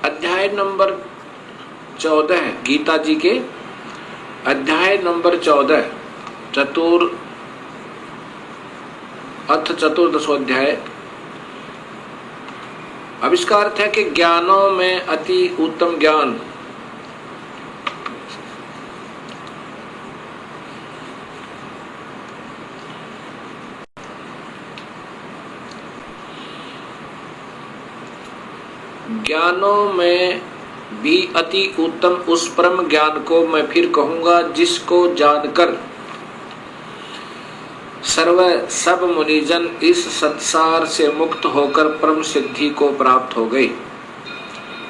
अध्याय नंबर 14 गीता जी के अध्याय नंबर 14 चतुर्दशोध्याय। अब इसका अर्थ है कि ज्ञानों में अति उत्तम ज्ञान। ज्ञानों में भी अति उत्तम उस परम ज्ञान को मैं फिर कहूंगा जिसको जानकर सब मुनिजन इस संसार से मुक्त होकर परम सिद्धि को प्राप्त हो गए।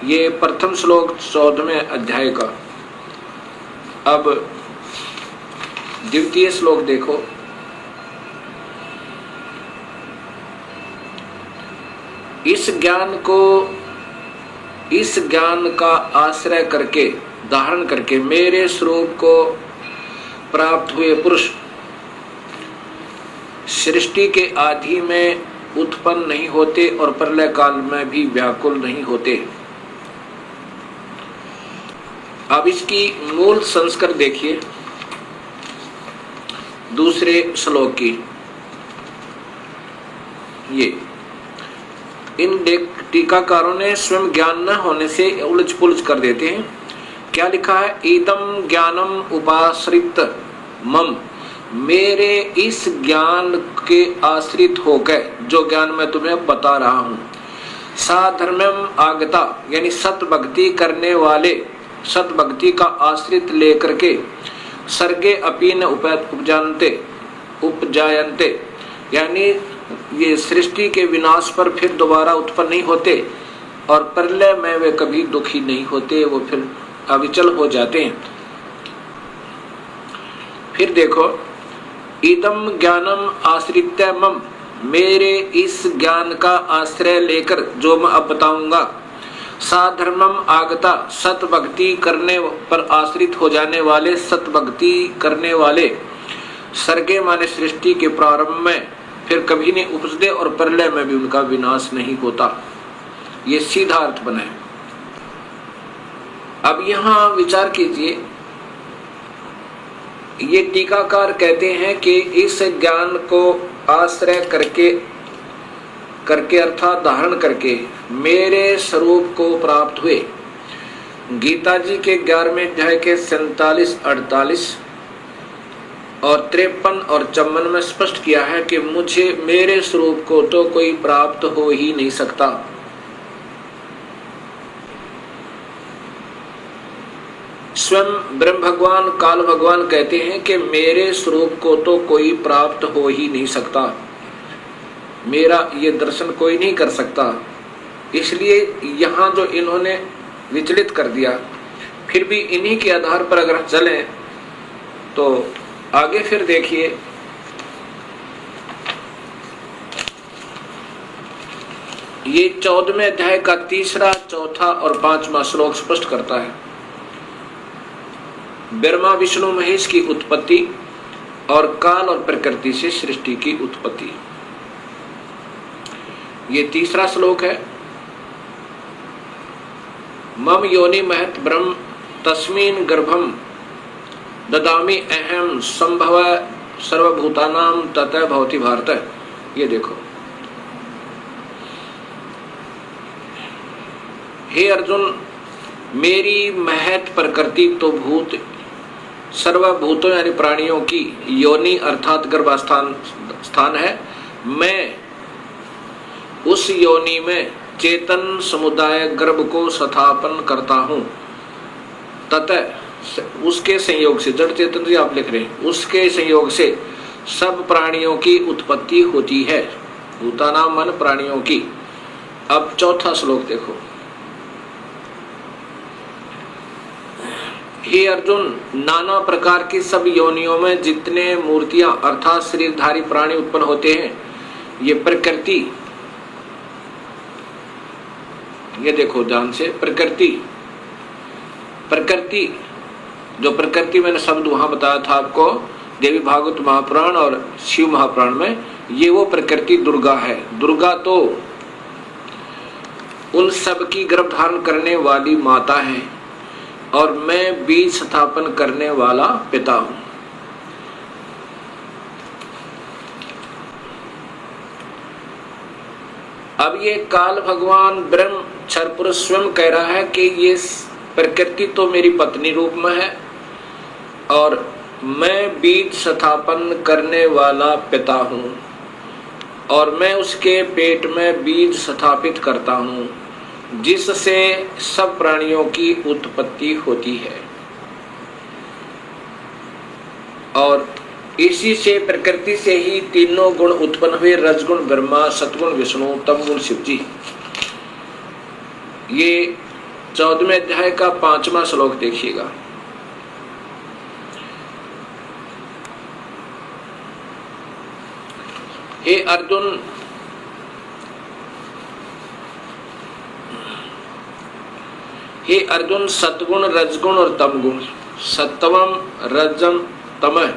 ये प्रथम श्लोक 14वें अध्याय का। अब द्वितीय श्लोक देखो। इस ज्ञान का आश्रय करके धारण करके मेरे स्वरूप को प्राप्त हुए पुरुष सृष्टि के आदि में उत्पन्न नहीं होते और प्रलय काल में भी व्याकुल नहीं होते। अब इसकी मूल संस्कार देखिए दूसरे श्लोक की। ये इन टीकाकारों ने स्वयं ज्ञान न होने से उलझ पुलझ कर देते हैं। क्या लिखा है? इदम ज्ञानम उपाश्रित मम, मेरे इस ज्ञान के आश्रित होकर जो ज्ञान मैं तुम्हें बता रहा हूं, साधर्म्यम आगता यानी सत भक्ति करने वाले, सत भक्ति का आश्रित लेकर के सर्गे अपीन उपजायन्ते यानी ये सृष्टि के विनाश पर फिर दोबारा उत्पन्न नहीं होते और प्रलय में वे कभी दुखी नहीं होते, वो फिर अविचल हो जाते हैं। फिर देखो, इदम ज्ञानम आश्रित्य मम, मेरे इस ज्ञान का आश्रय लेकर जो मैं अब बताऊंगा, साधर्मम आगता सत भक्ति करने पर आश्रित हो जाने वाले, सत भक्ति करने वाले, सर्गे माने सृष्टि के प्रारंभ में फिर कभी नहीं उपजते और प्रलय में भी उनका विनाश नहीं होता। ये सीधा अर्थ बना है। अब यहां विचार कीजिए, ये टीकाकार कहते हैं कि इस ज्ञान को आश्रय करके अर्थात धारण करके मेरे स्वरूप को प्राप्त हुए। गीता जी के 11वें अध्याय के 47, 48 और 53 और 54 में स्पष्ट किया है कि मुझे मेरे स्वरूप को तो कोई प्राप्त हो ही नहीं सकता। स्वयं ब्रह्म भगवान काल भगवान कहते हैं कि मेरे स्वरूप को तो कोई प्राप्त हो ही नहीं सकता, मेरा ये दर्शन कोई नहीं कर सकता। इसलिए यहाँ जो इन्होंने विचलित कर दिया, फिर भी इन्हीं के आधार पर अगर चलें तो आगे फिर देखिए, ये 14वें अध्याय का 3रा, 4था और 5वां श्लोक स्पष्ट करता है ब्रह्मा विष्णु महेश की उत्पत्ति और काल और प्रकृति से सृष्टि की उत्पत्ति। ये 3रा श्लोक है। मम योनि महत ब्रह्म तस्मिन् गर्भम ददामि अहम संभव सर्वभूतानां ततः भवति भारत। ये देखो, हे अर्जुन, मेरी महत प्रकृति तो भूत सर्वभूतों यानी प्राणियों की योनि अर्थात गर्भास्थान है। मैं उस योनि में चेतन समुदाय गर्भ को स्थापन करता हूं। ततः उसके संयोग से, जड़ चेतन जी आप लिख रहे हैं, उसके संयोग से सब प्राणियों की उत्पत्ति होती है। भूतानां मन प्राणियों की। अब 4था श्लोक देखो। हे अर्जुन, नाना प्रकार की सब योनियों में जितने मूर्तियां अर्थात शरीरधारी प्राणी उत्पन्न होते हैं, ये प्रकृति, ये देखो ध्यान से, प्रकृति जो प्रकृति मैंने शब्द वहां बताया था आपको देवी भागवत महापुराण और शिव महापुराण में, ये वो प्रकृति दुर्गा है। दुर्गा तो उन सब की गर्भ धारण करने वाली माता है और मैं बीज स्थापन करने वाला पिता हूं। अब ये काल भगवान ब्रह्म क्षर पुरुष स्वयं कह रहा है कि ये प्रकृति तो मेरी पत्नी रूप में है और मैं बीज स्थापन करने वाला पिता हूं और मैं उसके पेट में बीज स्थापित करता हूं जिससे सब प्राणियों की उत्पत्ति होती है और इसी से प्रकृति से ही तीनों गुण उत्पन्न हुए, रजगुण ब्रह्मा, सतगुण विष्णु, तमगुण शिव जी। ये 14वें अध्याय का 5वां श्लोक देखिएगा। हे अर्जुन, हे अर्जुन, सतगुण, रजगुण और तमगुण, सत्वम रजम तमः,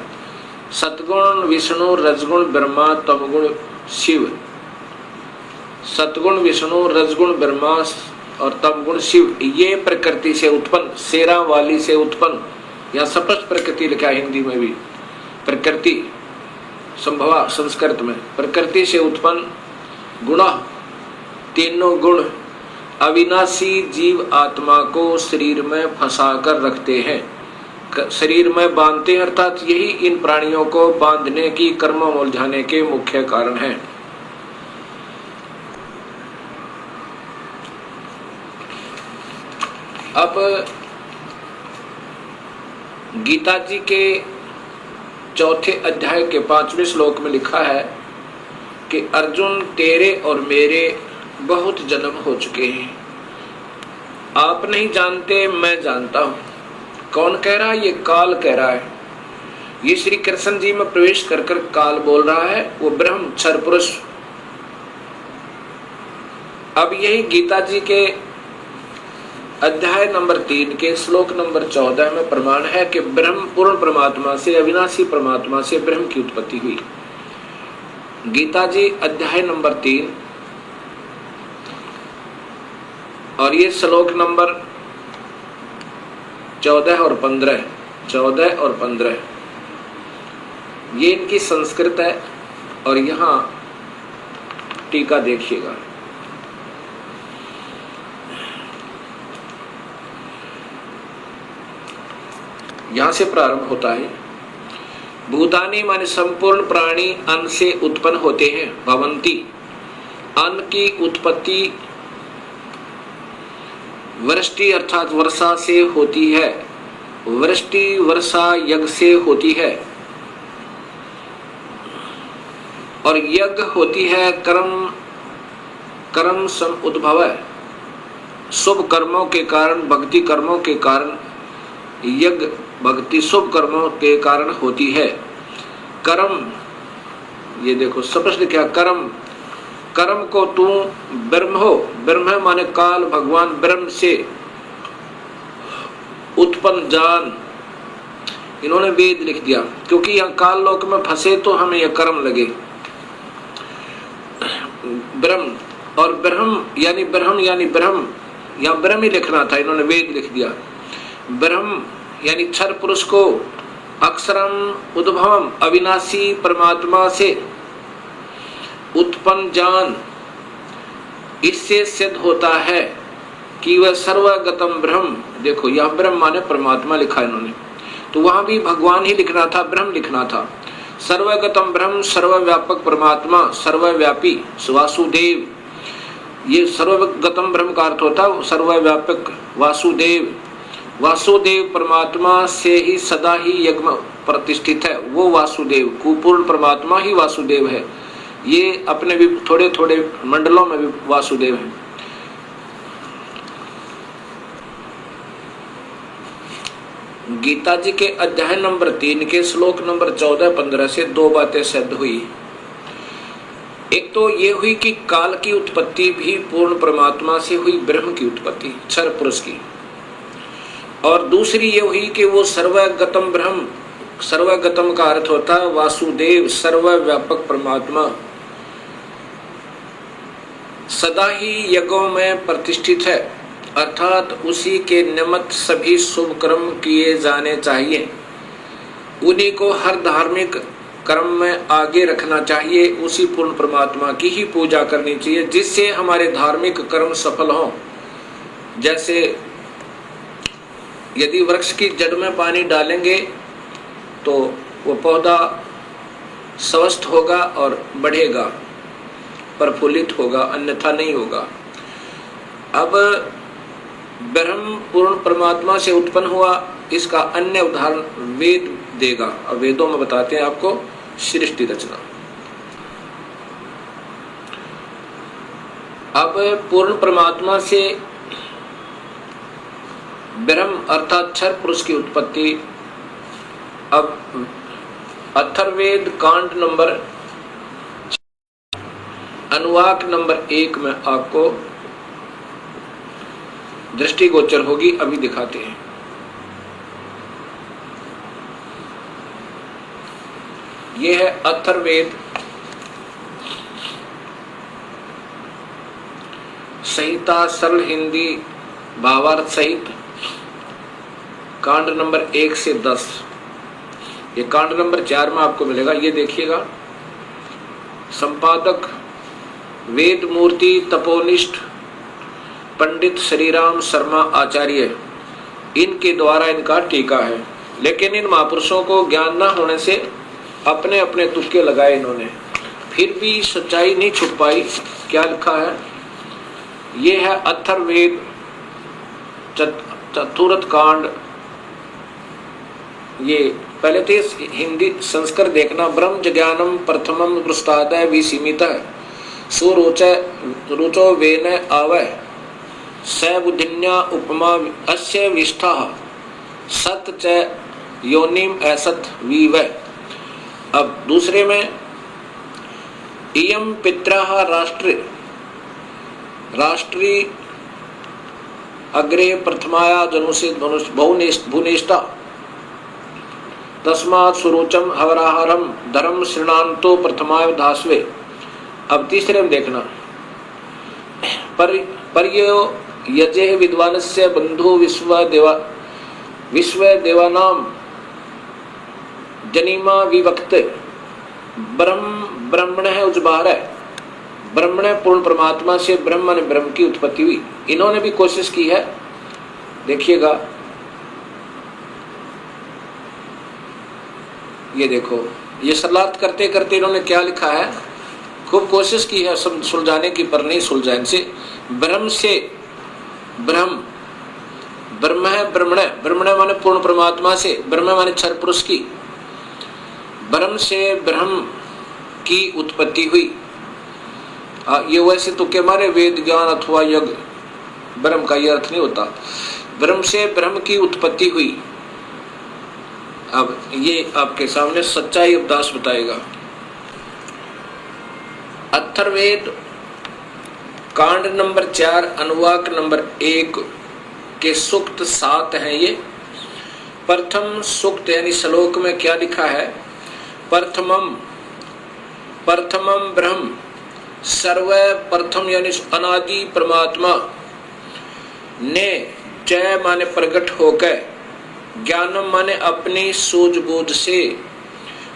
सतगुण विष्णु, रजगुण ब्रह्मा, तमगुण शिव। सतगुण विष्णु, रजगुण ब्रह्मा और तमगुण शिव, ये प्रकृति से उत्पन्न, शेरा वाली से उत्पन्न, या स्पष्ट प्रकृति लिखा है हिंदी में भी, प्रकृति संभवा संस्कृत में, प्रकृति से उत्पन्न गुण, तीनों गुण अविनाशी जीव आत्मा को शरीर में फंसा कर रखते हैं, शरीर में बांधते हैं, अर्थात यही इन प्राणियों को बांधने की, कर्मों में उलझाने के मुख्य कारण है। अब गीता जी के 4थे अध्याय के 5वें श्लोक में लिखा है कि अर्जुन, तेरे और मेरे बहुत जन्म हो चुके हैं, आप नहीं जानते, मैं जानता हूं। कौन कह रहा है? ये काल कह रहा है। ये श्री कृष्ण जी में प्रवेश कर कर काल बोल रहा है, वो ब्रह्म क्षर पुरुष। अब यही गीता जी के अध्याय नंबर 3 के श्लोक नंबर 14 में प्रमाण है कि ब्रह्म पूर्ण परमात्मा से, अविनाशी परमात्मा से ब्रह्म की उत्पत्ति हुई। गीता जी अध्याय नंबर 3 और ये श्लोक नंबर 14 और 15, 14 और 15, ये इनकी संस्कृत है और यहां टीका देखिएगा। यहां से प्रारंभ होता है, भूतानि माने संपूर्ण प्राणी अन्न से उत्पन्न होते हैं, भवंती, अन्न की उत्पत्ति वृष्टि अर्थात वर्षा से होती है, वृष्टि वर्षा यज्ञ से होती है और यज्ञ होती है कर्म सम उद्भव है, शुभ कर्मों के कारण, भक्ति कर्मों के कारण, यज्ञ भक्ति शुभ कर्मों के कारण होती है। कर्म, ये देखो स्पष्ट क्या, कर्म, कर्म को तू ब्रह्म हो, ब्रह्म माने काल भगवान ब्रह्म से उत्पन्न जान, इन्होंने वेद लिख दिया क्योंकि यहाँ काल लोक में फंसे तो हमें यह कर्म लगे। ब्रह्म और ब्रह्म यानी ब्रह्म, यहाँ ब्रह्म ही लिखना था, इन्होंने वेद लिख दिया। ब्रह्म यानी क्षर पुरुष को अक्षरम उद्भवम, अविनाशी परमात्मा से उत्पन्न जान, इससे सिद्ध होता है कि वह सर्वगतम ब्रह्म, देखो यह ब्रह्म माने परमात्मा लिखा है इन्होंने, तो वहां भी भगवान ही लिखना था, ब्रह्म लिखना था। सर्वगतम ब्रह्म, सर्वव्यापक परमात्मा, सर्वव्यापी वासुदेव, ये सर्वगतम ब्रह्म का अर्थ होता है सर्वव्यापक वासुदेव। वासुदेव परमात्मा से ही सदा ही यज्ञ प्रतिष्ठित है, वो वासुदेव, कुपूर्ण परमात्मा ही वासुदेव है। ये अपने भी थोड़े थोड़े मंडलों में भी वासुदेव है। गीता जी के अध्याय नंबर 3 के श्लोक नंबर 14-15 से दो बातें सिद्ध हुई। एक तो ये हुई कि काल की उत्पत्ति भी पूर्ण परमात्मा से हुई, ब्रह्म की उत्पत्ति क्षर पुरुष की, और दूसरी ये हुई कि वो सर्वगतम ब्रह्म, सर्वगतम का अर्थ होता है वासुदेव, सर्वव्यापक परमात्मा, सदा ही यज्ञों में प्रतिष्ठित है, अर्थात उसी के निमित्त सभी शुभ कर्म किए जाने चाहिए। उन्हीं को हर धार्मिक कर्म में आगे रखना चाहिए। उसी पूर्ण परमात्मा की ही पूजा करनी चाहिए जिससे हमारे धार्मिक कर्म सफल हों। जैसे यदि वृक्ष की जड़ में पानी डालेंगे तो वो पौधा स्वस्थ होगा और बढ़ेगा, प्रफुल्लित होगा, अन्यथा नहीं होगा। अब ब्रह्म पूर्ण परमात्मा से उत्पन्न हुआ, इसका अन्य उदाहरण वेद देगा और वेदों में बताते हैं आपको सृष्टि रचना। अब पूर्ण परमात्मा से ब्रह्म अर्थात क्षर पुरुष की उत्पत्ति। अब अथर्ववेद कांड नंबर अनुवाक नंबर 1 में आपको दृष्टिगोचर होगी, अभी दिखाते हैं। यह है अथर्ववेद संहिता सरल हिंदी भावार्थ सहित कांड नंबर 1 से 10। ये कांड नंबर 4 में आपको मिलेगा। ये देखिएगा, संपादक वेद मूर्ति तपोनिष्ठ पंडित श्रीराम शर्मा आचार्य, इनके द्वारा इनका टीका है। लेकिन इन महापुरुषों को ज्ञान न होने से अपने अपने तुक्के लगाए इन्होंने, फिर भी सच्चाई नहीं छुप पाई। क्या लिखा है? ये है अथर्ववेद चतुर्थ कांड। ये पहले तो हिंदी संस्कृत देखना। ब्रह्म ज्ञानम प्रथमम पृष्ठादय विसीमितः सुरुचो वेन आवय स बुद्धिन्या उपमा अस्य विष्ठः सत च योनिम असत विवय। अब दूसरे में इयम पित्रः राष्ट्री अग्रे प्रथमाया जनुषित भुवनेष्टा तस्मात् सुरुचम हवराहरम धर्म श्रृणान्तो प्रथमाय धास्वे। अब तीसरे में देखना, पर्यो यजे विद्वानस्य बंधु विश्व देवानाम जनिमा विवक्त ब्रह्मण है उजबार है। ब्रह्मण पूर्ण परमात्मा से ब्रह्म ने ब्रह्म की उत्पत्ति हुई। इन्होंने भी कोशिश की है, देखिएगा। ये देखो, ये सलात करते करते इन्होंने क्या लिखा है, खूब कोशिश की है सब सुलझाने की, पर नहीं सुलझा इनसे। ब्रह्म से ब्रह्म, ब्रह्म है ब्रह्मण, ब्रह्मण माने पूर्ण परमात्मा से, ब्रह्म माने क्षर पुरुष की, ब्रह्म से ब्रह्म की उत्पत्ति हुई। ये वैसे तो के मारे वेद ज्ञान अथवा यज्ञ ब्रह्म का ये अर्थ नहीं होता। ब्रह्म से ब्रह्म की उत्पत्ति हुई। अब ये आपके सामने सच्चाई उपदास बताएगा। अथर्ववेद कांड नंबर 4 अनुवाक नंबर 1 के सूक्त 7 हैं। ये प्रथम सूक्त यानी श्लोक में क्या लिखा है? प्रथमम ब्रह्म सर्व प्रथम यानी अनादि परमात्मा ने जय माने प्रकट होकर, ज्ञानम माने अपनी सूझबूझ से,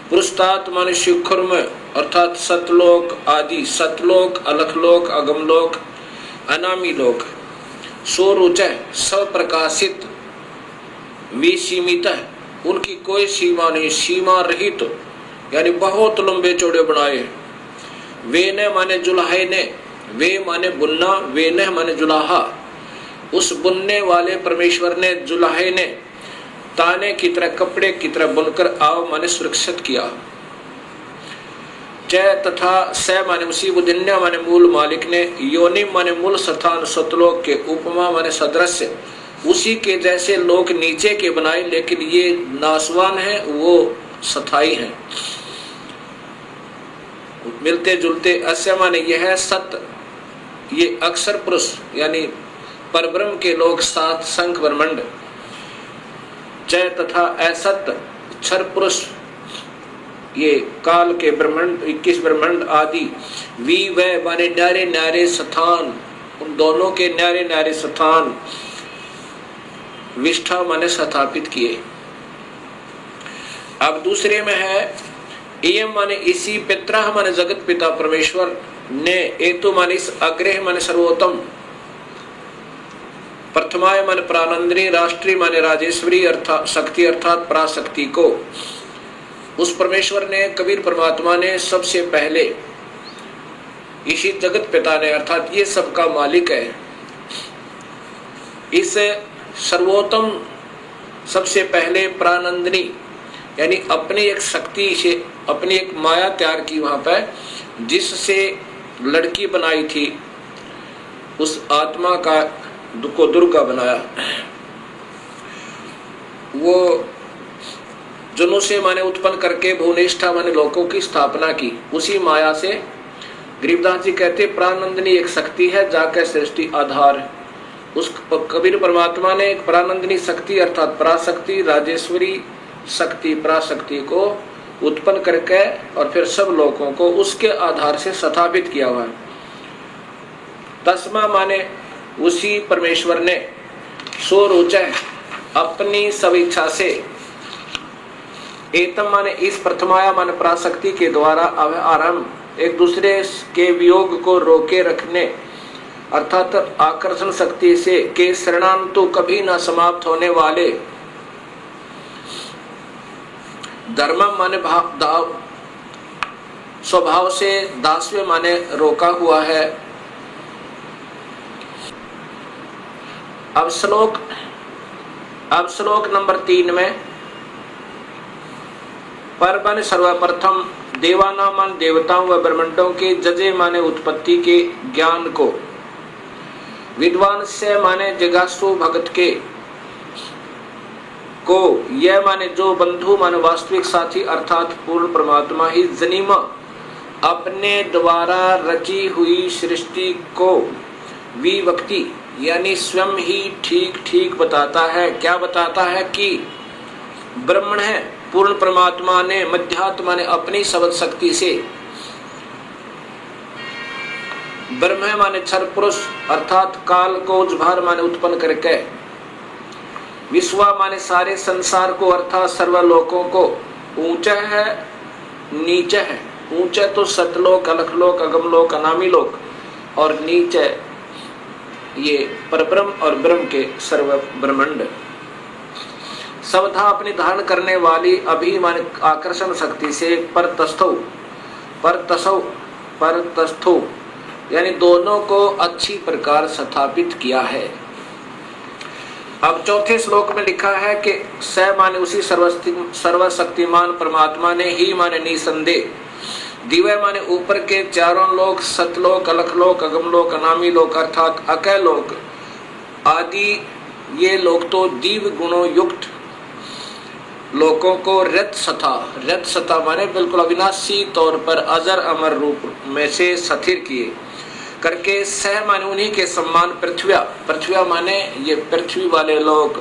पुरुषार्थ माने शिखर में अर्थात सतलोक आदि, सतलोक अलखलोक अगमलोक अनामी लोक, सोरुच सप्रकाशित विसीमित, उनकी कोई सीमा नहीं, सीमा रहित यानी बहुत लंबे चौड़े बनाए। वे ने माने जुलाहे ने, वे माने बुनना, वे ने माने जुलाहा, उस बुनने वाले परमेश्वर ने, जुलाहे ने ताने की तरह कपड़े की तरह बुनकर आव माने सुरक्षित किया। जय तथा स माने उसी बुद्धिन्या माने मूल मालिक ने, योनि माने मूल स्थान सतलोक के, उपमा माने सदृश्य उसी के जैसे लोक नीचे के बनाए, लेकिन ये नासवान है, वो स्थायी हैं, मिलते जुलते। अस्य माने यह है सत्य, ये अक्षर पुरुष यानी परब्रह्म के लोक सात संख ब्रह्मंड। जय तथा असत क्षर पुरुष ये काल के ब्रह्मांड 21 ब्रह्मांड आदि वी वह माने न्यारे न्यारे स्थान, उन दोनों के न्यारे न्यारे स्थान विष्ठा माने स्थापित किए। अब दूसरे में है एयम माने इसी पित्रा माने जगत पिता परमेश्वर ने एतु माने इस अग्रह माने सर्वोत्तम, प्रथमाय माने प्राणंदरी, राष्ट्रीय माने राजेश्वरी अर्थात शक्ति अर्थात पराशक्ति को उस परमेश्वर ने कबीर परमात्मा ने सबसे पहले इसी जगत पिता ने अर्थात ये सबका मालिक है, इस सर्वोत्तम सबसे पहले प्राणंदनी यानी अपनी एक शक्ति से अपनी एक माया तैयार की वहां पर, जिससे लड़की बनाई थी उस आत्मा का को दुर्गा बनाया। वो जनों से माने उत्पन्न करके भुवनेष्ठा माने लोकों की स्थापना की। उसी माया से गरीबदास जी कहते प्राणनंदिनी एक शक्ति है जाकर सृष्टि आधार। उस कबीर परमात्मा ने एक प्राणनंदिनी शक्ति अर्थात पराशक्ति राजेश्वरी शक्ति पराशक्ति को उत्पन्न करके और फिर सब लोगों को उसके आधार से स्थापित किया हुआ है। तस्मा माने उसी परमेश्वर ने स्वरोचय अपनी सब इच्छा से एतम माने इस प्रथमाया माने पराशक्ति के द्वारा आरंभ एक दूसरे के वियोग को रोके रखने अर्थात आकर्षण शक्ति से के शरणांतु कभी न समाप्त होने वाले धर्म माने भाव स्वभाव से दासवे माने रोका हुआ है। अब श्लोक नंबर 3 में पर माने सर्वप्रथम देवानाम मान देवताओं व ब्रह्मांडों के जजे माने उत्पत्ति के ज्ञान को, विद्वान से माने जिज्ञासु भगत के को, यह माने जो बंधु माने वास्तविक साथी अर्थात पूर्ण परमात्मा ही जनीमा अपने द्वारा रची हुई सृष्टि को विवक्ति यानी स्वयं ही ठीक ठीक बताता है। क्या बताता है कि ब्रह्मण है पूर्ण परमात्मा ने मध्यात्मा ने अपनी शब्द शक्ति से ब्रह्म माने क्षर पुरुष अर्थात काल को उजभार माने उत्पन्न करके विश्व माने सारे संसार को अर्थात सर्वलोकों को, ऊंचा है नीचा है, ऊंचा तो सतलोक अलखलोक अगमलोक अनामी लोक और नीचे ये परब्रह्म और ब्रह्म के सर्व ब्रह्मांड सबधा अपनी धारण करने वाली अभिमान आकर्षण शक्ति से परतस्थो यानी दोनों को अच्छी प्रकार स्थापित किया है। अब चौथे श्लोक में लिखा है कि स माने उसी सर्वशक्तिमान परमात्मा ने ही माने निसंदेह दिव्य माने ऊपर के चारों लोक सतलोक अलखलोक अगमलोक अनामी लोक अर्थात अकय लोक आदि ये लोग तो दिव्य गुणों युक्त लोकों को रत सथा माने बिल्कुल अविनाशी तौर पर अजर अमर रूप में से स्थिर किए करके सह माने उन्हीं के सम्मान पृथ्व्या माने ये पृथ्वी वाले लोग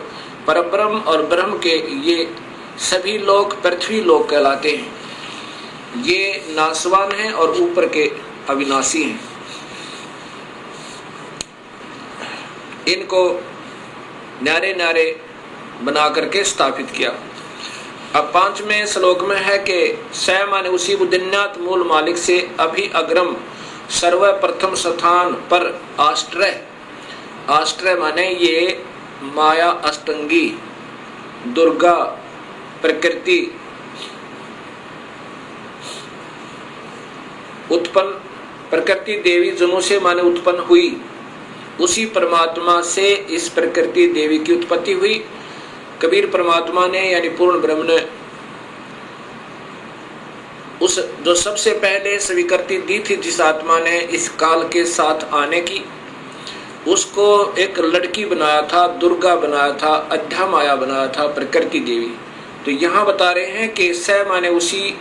परब्रह्म और ब्रह्म के ये सभी लोग पृथ्वी लोग कहलाते हैं। ये नासवान हैं और ऊपर के अविनाशी हैं। इनको न्यारे न्यारे बना करके स्थापित किया। अब 5वें श्लोक में है कि स माने उसी बुद्धिन्यात मूल मालिक से अभी अग्रम सर्वप्रथम स्थान पर आश्रय माने ये माया अष्टंगी दुर्गा प्रकृति उत्पन्न प्रकृति देवी जनों से माने उत्पन्न हुई, उसी परमात्मा से इस प्रकृति देवी की उत्पत्ति हुई। कबीर परमात्मा ने यानी पूर्ण ब्रह्म ने उस जो सबसे पहले स्वीकृति दी थी जिस आत्मा ने इस काल के साथ आने की, उसको एक लड़की बनाया था, दुर्गा बनाया था, अध्या माया बनाया था, प्रकृति देवी। तो यहाँ बता रहे हैं कि स माने उसी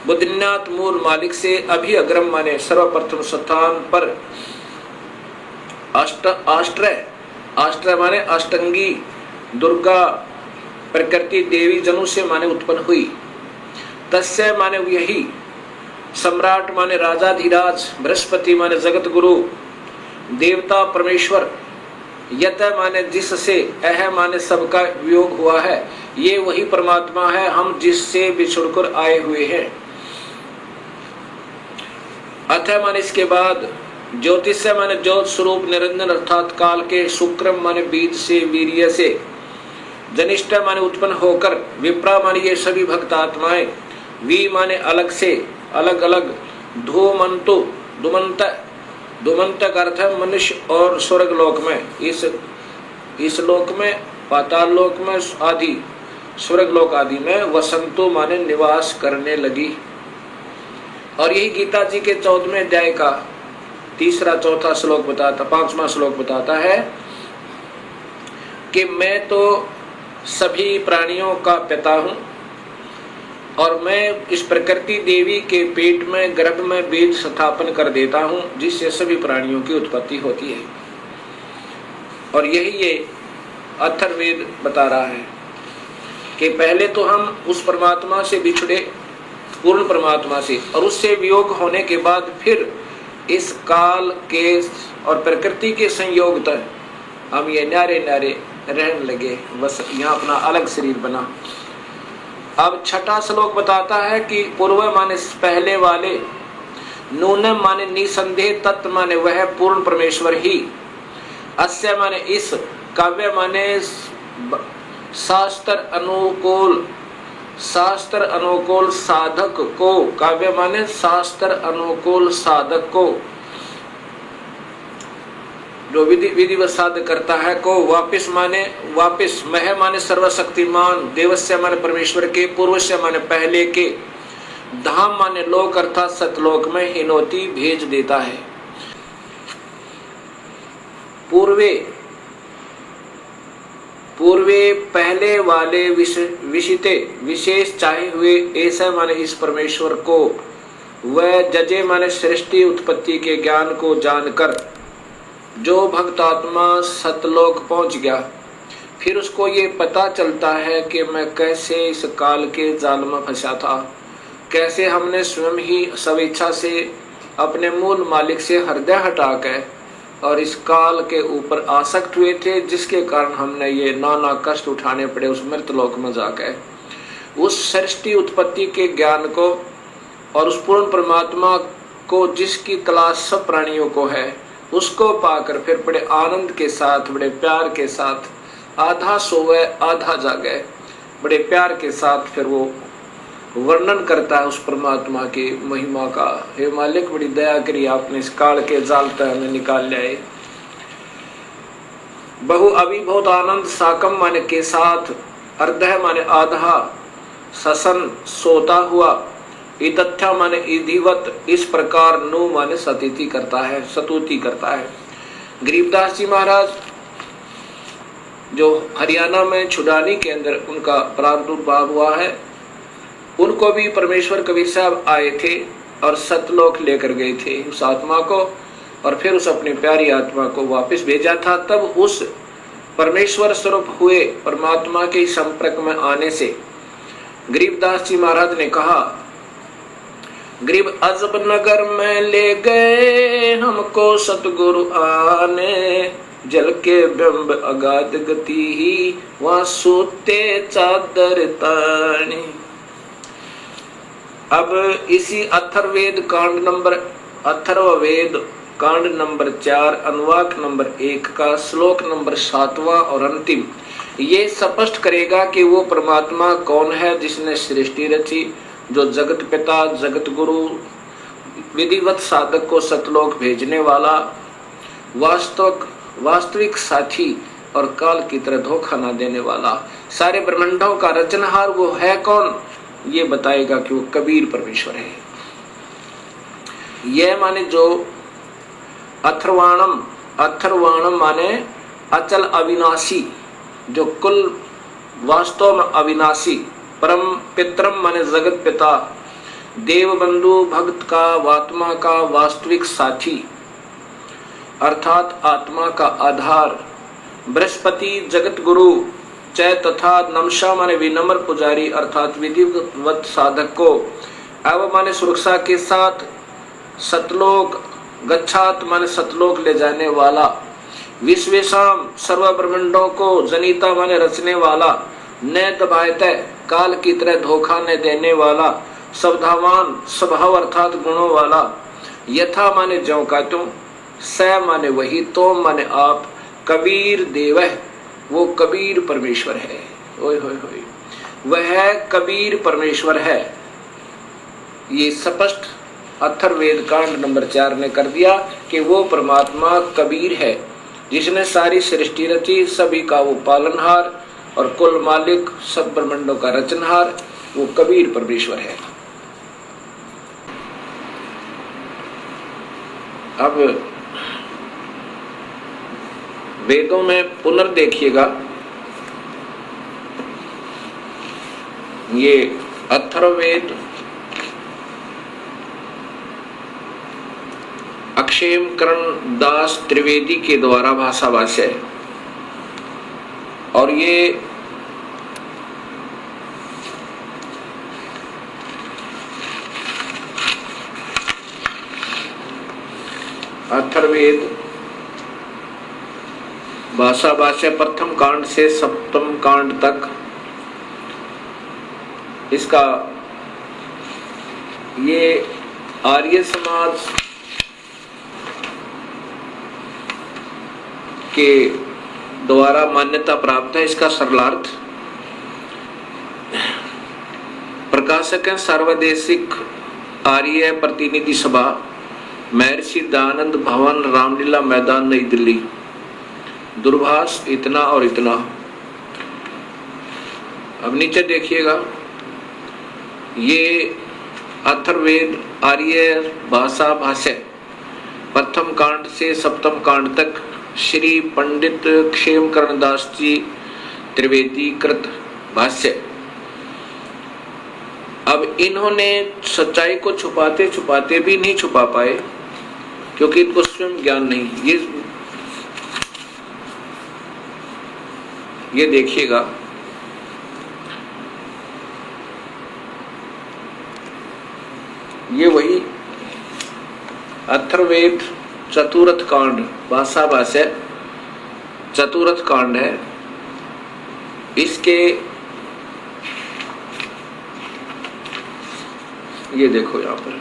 बुद्धिनाथ मूल मालिक से अभी अग्रम माने सर्वप्रथम स्थान पर आश्रय माने अष्टंगी दुर्गा प्रकृति देवी जनों से माने उत्पन्न हुई। तस्य माने यही, सम्राट माने राजाधिराज, बृहस्पति माने जगत गुरु, देवता परमेश्वर, यत माने जिससे, अह माने सबका वियोग हुआ है, ये वही परमात्मा है हम जिससे बिछुड़कर आए हुए हैं। अतः माने इसके बाद, ज्योतिष माने ज्योत स्वरूप निरंजन अर्थात काल के, शुक्रम माने बीज से, वीर्य से, जनिष्ठ माने उत्पन्न होकर, विप्रा माने ये सभी भक्त आत्माएं, वी माने अलग से, अलग अलग, धूमंतु दुमंत, दुमंत का अर्थ है मनुष्य और स्वर्ग लोक में, इस लोक में, पाताल लोक में आदि, स्वर्ग लोक आदि में, वसंतु माने निवास करने लगी। और यही गीता जी के 14वें अध्याय का 3-4 श्लोक बताता, 5वां श्लोक बताता है कि मैं तो सभी प्राणियों का पिता हूं और मैं इस प्रकृति देवी के पेट में, गर्भ में बीज स्थापन कर देता हूं जिससे सभी प्राणियों की उत्पत्ति होती है। और यही ये अथर्ववेद बता रहा है कि पहले तो हम उस परमात्मा से बिछड़े, पूर्ण परमात्मा से, और उससे वियोग होने के बाद फिर इस काल के और प्रकृति के संयोग तक हम ये न्यारे न्यारे रहने लगे, बस यहाँ अपना अलग शरीर बना। अब 6वां श्लोक बताता है कि पूर्व माने पहले वाले, नूनम माने निसंदेह, तत्व माने वह पूर्ण परमेश्वर ही, अस्य माने इस, काव्य माने शास्त्र अनुकूल, शास्त्र अनुकूल साधक को, काव्य माने शास्त्र अनुकूल साधक को, जो विधिवत साधक करता है को, वापिस माने वापिस, मह माने सर्वशक्तिमान, देवस्य माने परमेश्वर के, पूर्वस्य माने पहले के, धाम माने लोक अर्थात सतलोक में हिनोती भेज देता है। पूर्वे पहले वाले विशिते विशेष चाहे हुए, ऐसा माने इस परमेश्वर को, वह जजे माने सृष्टि उत्पत्ति के ज्ञान को जानकर जो भक्त आत्मा सतलोक पहुंच गया, फिर उसको ये पता चलता है कि मैं कैसे इस काल के जाल में फंसा था, कैसे हमने स्वयं ही स्वेच्छा से अपने मूल मालिक से हृदय हटाकर और इस काल के ऊपर आसक्त हुए थे, जिसके कारण हमने ये नाना कष्ट उठाने पड़े उस मृतलोक में जाकर। उस सृष्टि उत्पत्ति के ज्ञान को और उस पूर्ण परमात्मा को जिसकी तलाश सब प्राणियों को है, उसको पाकर फिर बड़े आनंद के साथ, बड़े प्यार के साथ, आधा सोवे आधा जागे, बड़े प्यार के साथ फिर वो वर्णन करता है उस परमात्मा की महिमा का। हे मालिक, बड़ी दया करी, आपने इस काल के जाल तक हमें निकाल लाए। बहु अभी बहुत आनंद, साकम माने के साथ, अर्धः माने आधा, ससन सोता हुआ, इतथ्या माने इधिवत, इस प्रकार, नु माने सतीति करता है, सतुति करता है। गरीबदास जी महाराज जो हरियाणा में छुडानी के अंदर उनका प्रादुर्भाव हुआ है, उनको भी परमेश्वर कबीर साहब आए थे और सतलोक लेकर गए थे उस आत्मा को, और फिर उस अपनी प्यारी आत्मा को वापस भेजा था। तब उस परमेश्वर स्वरूप हुए परमात्मा के संपर्क में आने से गरीबदास जी महाराज ने कहा, गरीब अजब नगर में ले गए हमको सतगुरु आने, जल के ब्रह्म अगाध गति ही वहां सोते चादर ताने। अब इसी अथर्ववेद कांड नंबर 4 अनुवाक नंबर 1 का श्लोक नंबर 7वां और अंतिम ये स्पष्ट करेगा कि वो परमात्मा कौन है जिसने सृष्टि रची, जो जगत पिता, जगत गुरु, विधिवत साधक को सतलोक भेजने वाला, वास्तविक साथी और काल की तरह धोखा न देने वाला, सारे ब्रह्मांडों का रचनहार वो है कौन, ये बताएगा कि वो कबीर परमेश्वर है। यह माने जो अथर्वाणम माने अचल अविनाशी, जो कुल वास्तव में अविनाशी, परम पितरम माने जगत पिता, देव बंधु, भक्त का, आत्मा का वास्तविक साथी अर्थात आत्मा का आधार, बृहस्पति जगत गुरु, च तथा नमशा माने विनम्र पुजारी अर्थात विधिवत साधक को, एवं माने सुरक्षा के साथ, सतलोक गच्छात माने सतलोक ले जाने वाला, विश्वेशाम सर्व ब्रह्मांडों को जनिता माने रचने वाला, न दबायते काल की तरह धोखा न देने वाला, स्वभावान स्वभाव अर्थात गुणों वाला, यथा माने ज्यों का तुम, स माने वही, तो माने आप, कबीर देव वो कबीर परमेश्वर है। ओए होए होए, वह कबीर परमेश्वर है। ये स्पष्ट अथर्ववेद कांड नंबर 4 ने कर दिया कि वो परमात्मा कबीर है, जिसने सारी सृष्टि रची, सभी का वो पालनहार और कुल मालिक, सब ब्रह्मांडों का रचनहार, वो कबीर परमेश्वर है। अब वेदों में पुनर्देखिएगा, ये अथर्ववेद अक्षेम करण दास त्रिवेदी के द्वारा भाषा भाष्य है, और ये अथर्ववेद भाषा भाष्य प्रथम कांड से सप्तम कांड तक, इसका ये आर्य समाज के द्वारा मान्यता प्राप्त है। इसका सरलार्थ प्रकाशक है सर्वदेशिक आर्य प्रतिनिधि सभा, महर्षि दयानंद भवन, रामलीला मैदान, नई दिल्ली। दूरभाष इतना और इतना। अब नीचे देखिएगा, ये अथर्ववेद आर्य भाषा भाष्य प्रथम कांड से सप्तम कांड तक श्री पंडित क्षेमकरण दास जी त्रिवेदी कृत भाष्य। अब इन्होंने सच्चाई को छुपाते छुपाते भी नहीं छुपा पाए, क्योंकि इनको स्वयं ज्ञान नहीं। ये देखिएगा, ये वही अथर्ववेद चतुर्थ कांड भाषा भाष्य चतुर्थ कांड है। इसके ये देखो यहां पर,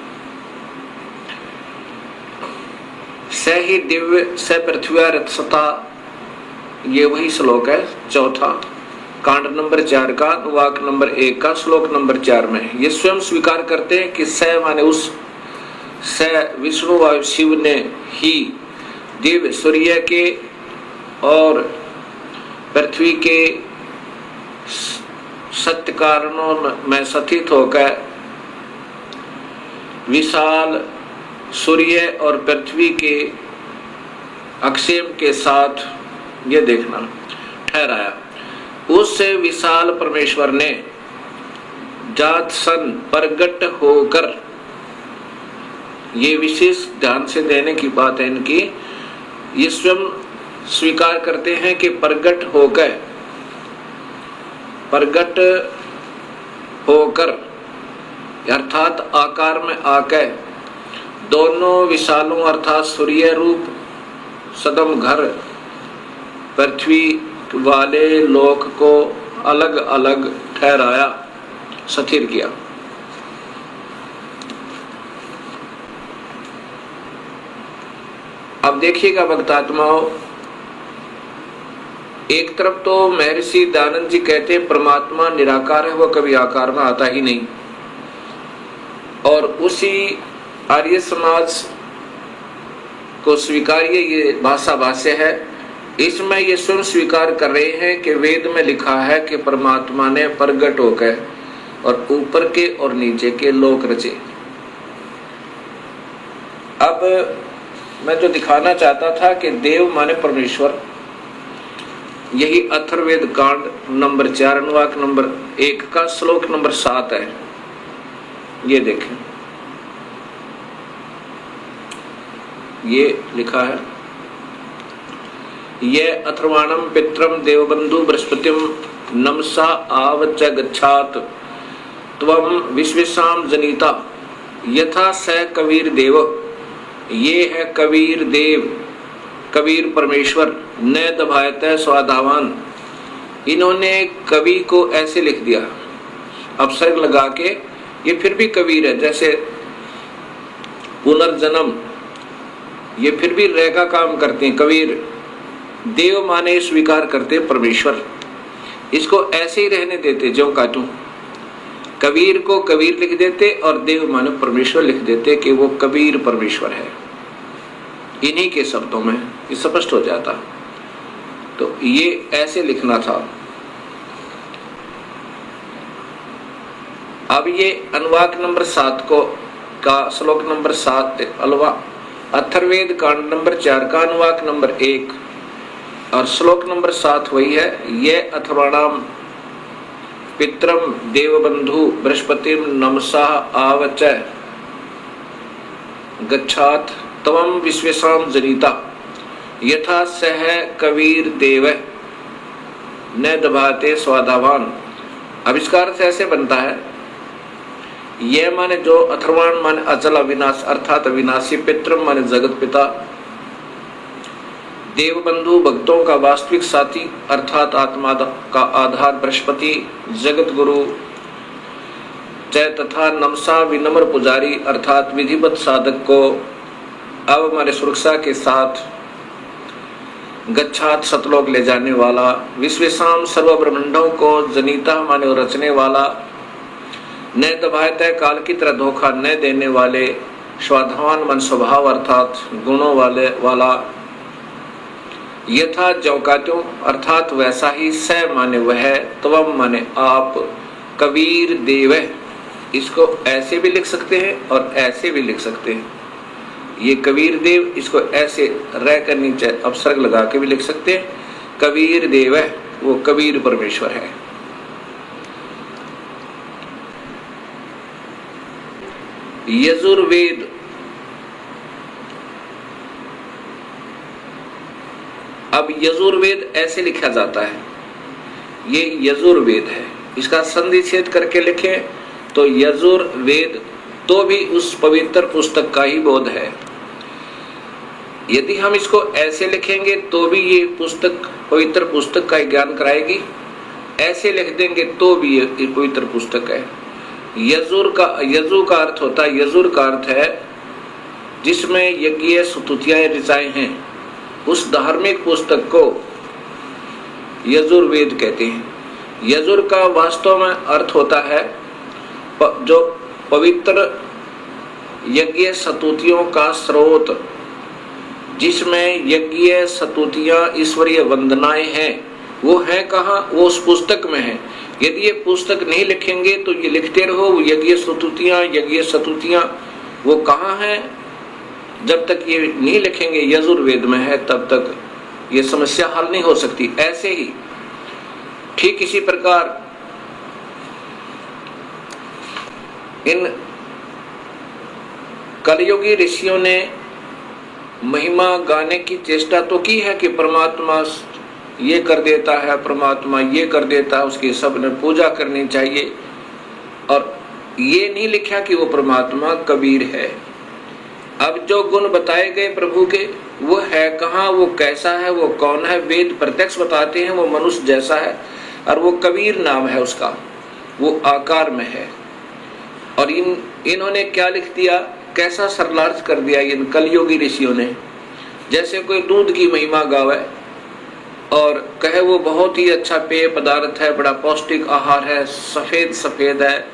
स ही दिव्य स पृथ्वी रथसता, ये वही श्लोक है चौथा कांड नंबर 4 का वाक नंबर 1 का श्लोक नंबर 4 में। ये स्वयं स्वीकार करते हैं कि स माने उस, स विष्णु व शिव ने ही दिव्य सूर्य के और पृथ्वी के सत्य कारणों में स्थित होकर विशाल सूर्य और पृथ्वी के अक्षेम के साथ, ये देखना, ठहराया। उस विशाल परमेश्वर ने जात सन प्रगट होकर, ये विशेष ध्यान से देने की बात है इनकी, ये स्वयं स्वीकार करते हैं कि प्रगट होकर अर्थात आकार में आकर दोनों विशालों अर्थात सूर्य रूप सदम घर पृथ्वी वाले लोक को अलग अलग ठहराया, स्थिर किया। अब देखिएगा भक्तात्माओं, एक तरफ तो महर्षि दयानंद जी कहते हैं परमात्मा निराकार है, वह कभी आकार में आता ही नहीं, और उसी आर्य समाज को स्वीकार्य ये भाषा भाष्य है। इसमें ये स्वयं स्वीकार कर रहे हैं कि वेद में लिखा है कि परमात्मा ने प्रगट होकर और ऊपर के और नीचे के लोक रचे। अब मैं जो दिखाना चाहता था कि देव माने परमेश्वर, यही अथर्ववेद कांड नंबर 4 अनुवाक नंबर 1 का श्लोक नंबर 7 है। ये देखें, ये लिखा है, ये अथर्वाणम पित्रम देवबंधु बृहस्पतिम नमसा आवच गच्छात त्वं विश्वेशाम जनिता यथा स कबीर देव। ये है कबीर देव, कबीर परमेश्वर। न दभायत स्वाधावान, इन्होंने कवि को ऐसे लिख दिया अपसर्ग लगा के। ये फिर भी कबीर है, जैसे पुनर्जन्म, ये फिर भी रह का काम करते हैं। कबीर देव माने स्वीकार करते परमेश्वर, इसको ऐसे ही रहने देते जो काटू। कबीर को कबीर लिख देते और देव माने परमेश्वर लिख देते कि वो कबीर परमेश्वर है। इन्हीं के शब्दों में ये स्पष्ट हो जाता। तो ये ऐसे लिखना था। अब ये अनुवाक नंबर 7 को का श्लोक नंबर 7 अथर्ववेद कांड नंबर 4 का अनुवाक नंबर 1 और श्लोक नंबर 7 वही है। ये अथर्वणाम पित्रम देवबंधु बृहस्पतिम नमसा आवच गच्छात तवम विश्वेशाम जनिता यथा सह कबीर देव न दभाते स्वाधावान। आविष्कार से ऐसे बनता है। ये माने जो अथर्वाण माने अचल अविनाश अर्थात अविनाशी, पितृम माने जगत पिता, देवबंधु भक्तों का वास्तविक साथी अर्थात आत्मा का आधार बृहस्पति, जगत गुरु जय तथा नमसा विनम्र पुजारी अर्थात विधिवत साधक को अब हमारे सुरक्षा के साथ गच्छात सतलोक ले जाने वाला, विश्वेशाम सर्व ब्रह्मांडों को जनिता माने रचने वाला, न दभायत काल की तरह धोखा न देने वाले, स्वाधावान मन स्वभाव अर्थात गुणों वाला, यथा जौकात्यों अर्थात वैसा ही, स माने वह, त्वम माने आप, कबीर देव। इसको ऐसे भी लिख सकते हैं और ऐसे भी लिख सकते हैं। ये कबीर देव, इसको ऐसे रह कर नीचे अपसर्ग लगा के भी लिख सकते हैं। कबीर देव है, वो कबीर परमेश्वर है। यजुर्वेद, अब यजुर्वेद ऐसे लिखा जाता है। ये यजुर्वेद है, इसका संधि छेद करके लिखें तो यजुर्वेद तो भी उस पवित्र पुस्तक का ही बोध है। यदि हम इसको ऐसे लिखेंगे तो भी ये पुस्तक पवित्र पुस्तक का ज्ञान कराएगी, ऐसे लिख देंगे तो भी ये पवित्र पुस्तक है। यजु का अर्थ होता है, यजुर का अर्थ है जिसमें यज्ञ स्तुतियां ऋचाएं हैं, उस धार्मिक पुस्तक को यजुर्वेद कहते हैं। यजुर का वास्तव में अर्थ होता है जो पवित्र यज्ञ स्तुतियों का स्रोत, जिसमें यज्ञ स्तुतियां ईश्वरीय वंदनाएं हैं, वो है कहाँ? वो उस पुस्तक में है। यदि ये पुस्तक नहीं लिखेंगे तो ये लिखते रहो यज्ञ स्तुतियां, वो कहाँ है? जब तक ये नहीं लिखेंगे यजुर्वेद में है तब तक ये समस्या हल नहीं हो सकती। ऐसे ही ठीक इसी प्रकार इन कलयुगी ऋषियों ने महिमा गाने की चेष्टा तो की है कि परमात्मा ये कर देता है, परमात्मा ये कर देता है, उसकी सबने पूजा करनी चाहिए, और ये नहीं लिखा कि वो परमात्मा कबीर है। अब जो गुण बताए गए प्रभु के, वो है कहाँ, वो कैसा है, वो कौन है? वेद प्रत्यक्ष बताते हैं वो मनुष्य जैसा है, और वो कबीर नाम है उसका, वो आकार में है। और इन्होंने क्या लिख दिया, कैसा सरलार्थ कर दिया इन कलयुगी ऋषियों ने। जैसे कोई दूध की महिमा गावे और कहे वो बहुत ही अच्छा पेय पदार्थ है, बड़ा पौष्टिक आहार है, सफेद सफेद है,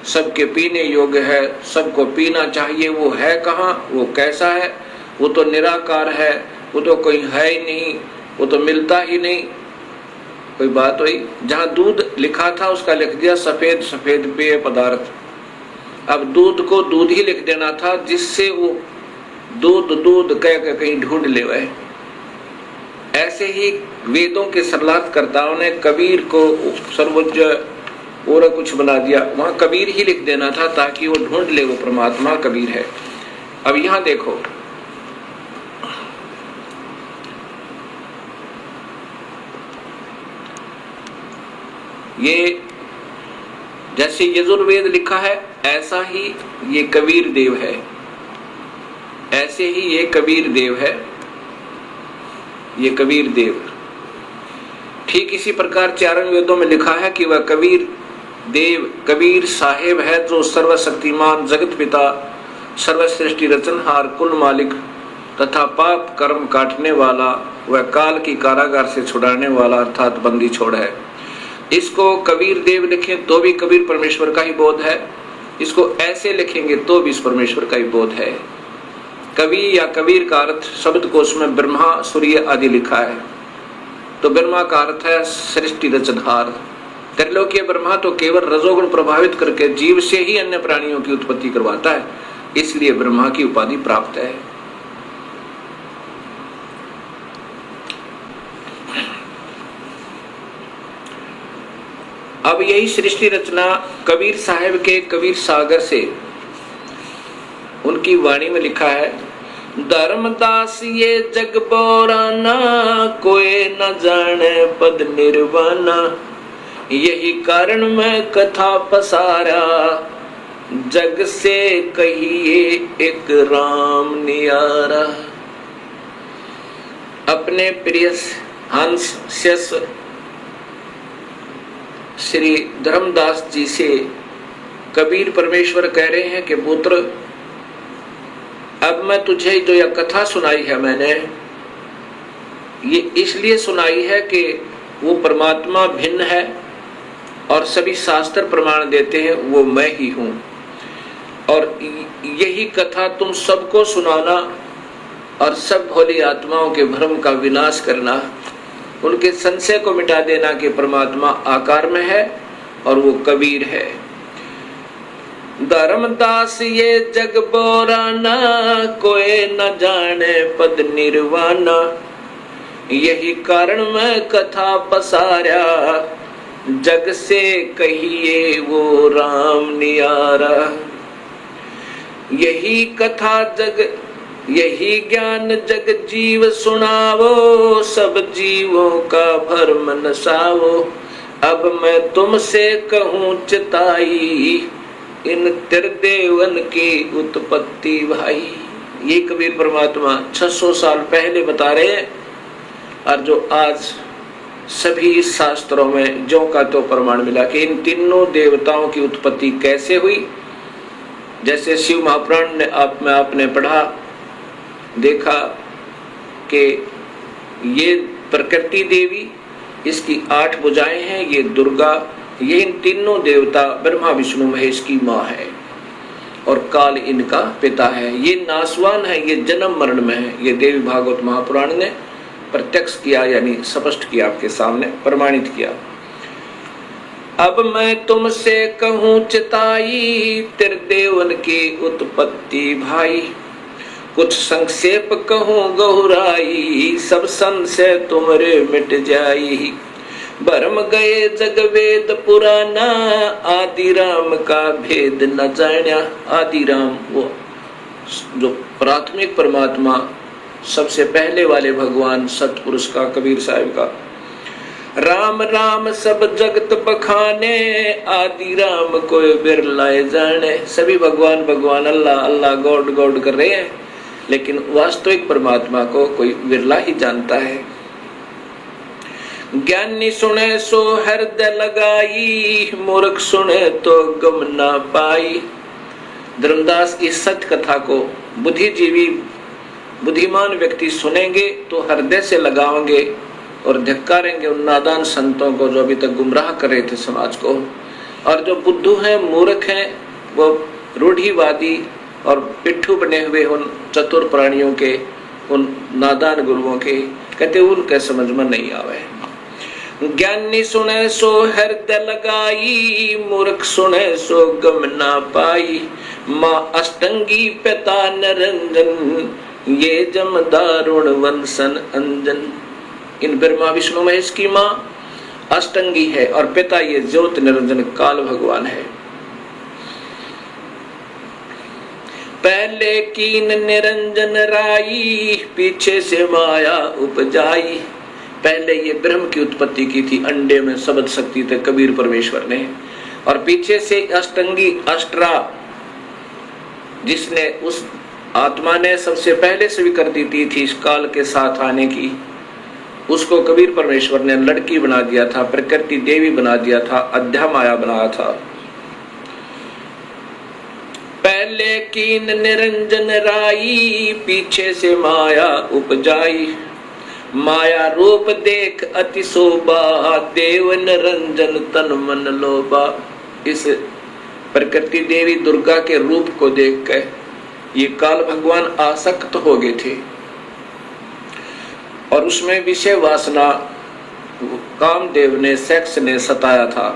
सबके पीने योग्य है, सबको पीना चाहिए। वो है कहाँ, वो कैसा है? वो तो निराकार है, वो तो कोई है ही नहीं, वो तो मिलता ही नहीं। कोई बात हुई? जहाँ दूध लिखा था उसका लिख दिया सफेद सफेद पेय पदार्थ। अब दूध को दूध ही लिख देना था, जिससे वो दूध दूध कह के कहीं ढूंढ ले वह। ऐसे ही वेदों के सरलार्थकर्ताओं ने कबीर को सर्वोच्च और कुछ बना दिया, वहां कबीर ही लिख देना था ताकि वो ढूंढ ले वो परमात्मा कबीर है। अब यहां देखो, ये जैसे यजुर्वेद लिखा है ऐसा ही ये कबीर देव है, ऐसे ही ये कबीर देव है, ये कबीर देव। ठीक इसी प्रकार चारण वेदों में लिखा है कि वह कबीर देव कबीर साहेब है जो सर्वशक्तिमान जगत पिता सर्वश्रेष्ठी रचनहार कुल मालिक तथा पाप कर्म काटने वाला वह काल की कारागार से छुड़ाने वाला अर्थात बंदी छोड़ है। इसको कबीर देव लिखें तो भी कबीर परमेश्वर का ही बोध है, इसको ऐसे लिखेंगे तो भी इस परमेश्वर का ही बोध है। कवि या कबीर का अर्थ शब्द कोश में ब्रह्मा सूर्य आदि लिखा है, तो ब्रह्मा का अर्थ है सृष्टि रचनहार। त्रिलोकीय ब्रह्मा तो केवल रजोगुण प्रभावित करके जीव से ही अन्य प्राणियों की उत्पत्ति करवाता है, इसलिए ब्रह्मा की उपाधि प्राप्त है। अब यही सृष्टि रचना कबीर साहब के कबीर सागर से उनकी वाणी में लिखा है, धर्मदास ये जग बोराना कोई न जाने पद निर्वाणा, यही कारण मैं कथा पसारा जग से कहिए एक राम नियारा। अपने प्रिय हंस शिष्य श्री धर्मदास जी से कबीर परमेश्वर कह रहे हैं कि पुत्र अब मैं तुझे जो यह कथा सुनाई है मैंने ये इसलिए सुनाई है कि वो परमात्मा भिन्न है और सभी शास्त्र प्रमाण देते हैं वो मैं ही हूं, और यही कथा तुम सबको सुनाना और सब भोली आत्माओं के भ्रम का विनाश करना, उनके संशय को मिटा देना कि परमात्मा आकार में है और वो कबीर है। धर्मदास ये जग बोराना कोई न जाने पद निर्वाणा, यही कारण मैं कथा पसारा जग से कहिए वो राम नियारा। यही कथा जग यही ज्ञान जग जीव सुनावो, सब जीवों का भरम नसावो। अब मैं तुमसे कहूँ चिताई इन त्रिदेवन की उत्पत्ति भाई। ये कबीर परमात्मा 600 साल पहले बता रहे हैं और जो आज सभी शास्त्रों में जो का तो प्रमाण मिला कि इन तीनों देवताओं की उत्पत्ति कैसे हुई। जैसे शिव महापुराण ने आपने पढ़ा देखा कि ये प्रकृति देवी इसकी 8 भुजाएं हैं, ये दुर्गा, ये इन तीनों देवता ब्रह्मा विष्णु महेश की माँ है और काल इनका पिता है। ये नासवान है, ये जन्म मरण में है। ये देवी भागवत महापुराण ने प्रत्यक्ष किया यानी स्पष्ट किया, आपके सामने प्रमाणित किया। अब मैं तुमसे कहूँ चिताई त्रिदेवन की उत्पत्ति भाई, कुछ संक्षेप कहूँ गहुराई सब संशय तुमरे मिट जाई। भरम गए जग वेद पुराना आदि राम का भेद न जान्या। आदि राम वो जो प्राथमिक परमात्मा सबसे पहले वाले भगवान सतपुरुष का कबीर साहिब का। राम राम सब जगत बखाने आदि राम कोई बिरलाए जाने। सभी भगवान भगवान अल्लाह अल्लाह गॉड गॉड कर रहे हैं, लेकिन वास्तविक परमात्मा को कोई विरला ही जानता है। ज्ञानी सुने सो हृदय लगाई, मूर्ख सुने तो गम ना पाई। धर्मदास की सत्य कथा को बुद्धिजीवी बुद्धिमान व्यक्ति सुनेंगे तो हृदय से लगाएंगे और धिक्कारेंगे उन नादान संतों को जो अभी तक गुमराह कर रहे थे समाज को। और जो बुद्धू हैं मूर्ख हैं वो रूढ़िवादी और पिट्ठू बने हुए उन चतुर प्राणियों के उन नादान गुरुओं के कहते उनके समझ में नहीं आवे। ज्ञानी सुने सो हृदय लगाई, मूर्ख सुने सो गम ना पाई। माँ अष्टंगी पिता निरंजन, ये जम दारुण वंशन अंजन। इन ब्रह्मा विष्णु महेश की माँ अष्टंगी है और पिता ये ज्योत निरंजन काल भगवान है। पहले कीन निरंजन राई, पीछे से माया उपजाई। पहले ये ब्रह्म की उत्पत्ति की थी, अंडे में शब्द शक्ति थे कबीर परमेश्वर ने, और पीछे से अष्टंगी अष्टरा जिसने उस आत्मा ने सबसे पहले स्वीकृति दी थी इस काल के साथ आने की, उसको कबीर परमेश्वर ने लड़की बना दिया था, प्रकृति देवी बना दिया था, अध्या माया बनाया था। पहले कीन निरंजन राई, पीछे से माया उपजाई, माया रूप देख अति शोभा, देव निरंजन तन मन लोभा। इस प्रकृति देवी दुर्गा के रूप को देखकर ये काल भगवान आसक्त हो गए थे और उसमें विषय वासना कामदेव ने, सेक्स ने सताया था।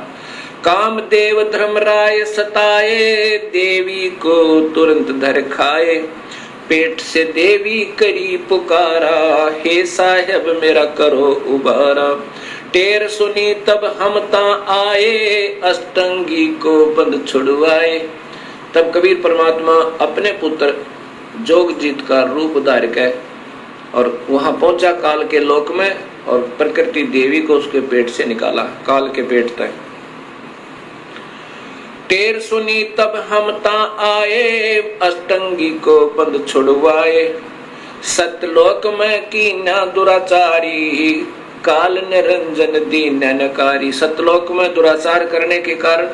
कामदेव धर्मराय सताए, देवी को तुरंत धर खाए, पेट से देवी करी पुकारा, हे साहेब मेरा करो उबारा। टेर सुनी तब हम ता आए, अष्टंगी को बंद छुड़वाए। तब कबीर परमात्मा अपने पुत्र जोगजीत का रूप धार के और वहां पहुंचा काल के लोक में, और प्रकृति देवी को उसके पेट से निकाला, काल के पेट तक। टेर सुनी तब हम ता आए, अष्टंगी को बंद छुड़वाए। सतलोक में कीना दुराचारी, काल निरंजन दीन नकारी। सतलोक में दुराचार करने के कारण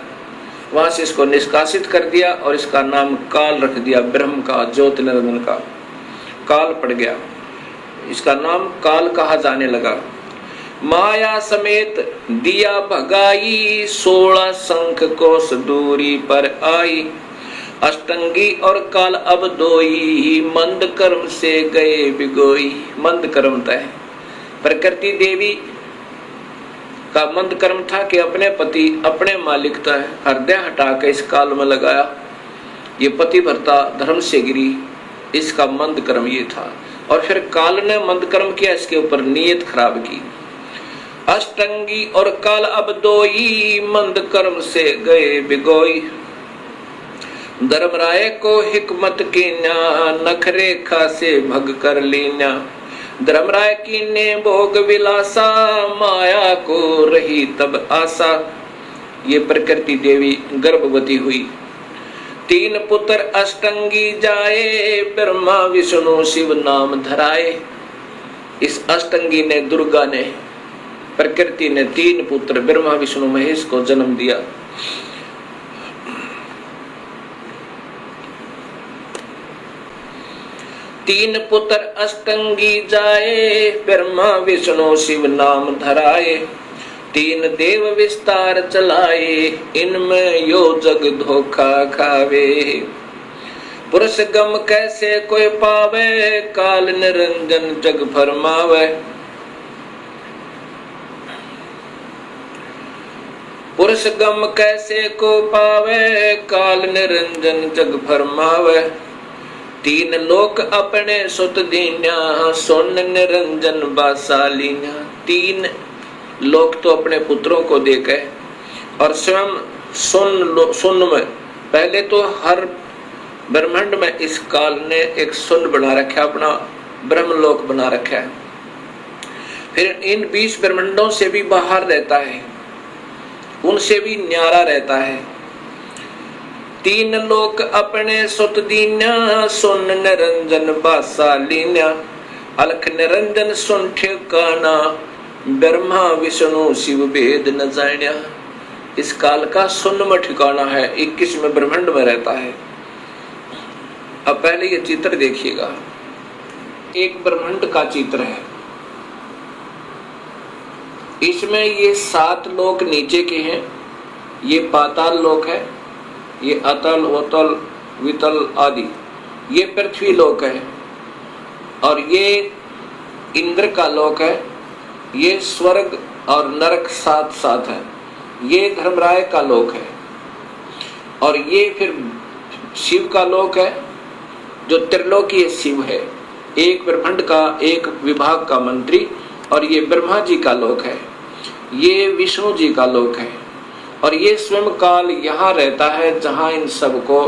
वहां से इसको निष्कासित कर दिया और इसका नाम काल रख दिया, ब्रह्म का, ज्योति निरंजन का। काल पड़ गया, इसका नाम काल कहा जाने लगा। माया समेत दिया भगाई, 16 शंख कोस दूरी पर आई। अष्टंगी और काल अब दोई, मंद कर्म से गए बिगोई। मंद कर्म तय प्रकृति देवी का मंद कर्म था कि अपने पति अपने मालिक तय हृदय हटा के इस काल में लगाया। ये पति भरता धर्म से गिरी, इसका मंद कर्म ये था। और फिर काल ने मंद कर्म किया, इसके ऊपर नीयत खराब की। अष्टंगी और काल अब दोई, मंद कर्म से गए बिगोई। धर्मराय को हिकमत कीन्या, नखरेखा से भग कर लीन्या। धर्मराय की ने भोग विलासा, माया को रही तब आशा। ये प्रकृति देवी गर्भवती हुई। 3 पुत्र अष्टंगी जाए, ब्रह्मा विष्णु शिव नाम धराए। इस अष्टंगी ने, दुर्गा ने, प्रकृति ने 3 पुत्र ब्रह्मा विष्णु महेश को जन्म दिया। तीन पुत्र अष्टंगी जाए, ब्रह्मा विष्णु शिव नाम धराए। 3 देव विस्तार चलाए, इनमें यो जग धोखा खावे। पुरुष गम कैसे कोई पावे, काल निरंजन जग फरमावे। पुरुष गम कैसे को पावे, काल निरंजन जग फरमावे। 3 लोक अपने सुत दीन्या, सुन निरंजन बासालीन्या। 3 लोक तो अपने पुत्रों को देके और स्वयं सुन में, पहले तो हर ब्रह्मांड में इस काल ने एक सुन बना रखा, अपना ब्रह्मलोक बना रखा है। फिर इन 20 ब्रह्मांडों से भी बाहर रहता है, उनसे भी न्यारा रहता है। 3 लोक अपने सुत दीन्या, सुन निरंजन बासालीन्या। अलख निरंजन सुन ठिकाना, ब्रह्मा विष्णु शिव भेद न जान्या। इस काल का सुन में ठिकाना है, 21वें ब्रह्मांड में रहता है। अब पहले ये चित्र देखिएगा, एक ब्रह्मांड का चित्र है। इसमें ये 7 लोक नीचे के हैं, ये पाताल लोक है, ये अतल वतल वितल आदि, ये पृथ्वी लोक है, और ये इंद्र का लोक है, ये स्वर्ग और नरक साथ साथ है, ये धर्मराय का लोक है, और ये फिर शिव का लोक है जो त्रिलोकीय शिव है, एक ब्रह्मांड का एक विभाग का मंत्री, और ये ब्रह्मा जी का लोक है, ये विष्णु जी का लोक है, और ये स्वयं काल यहाँ रहता है जहाँ इन सबको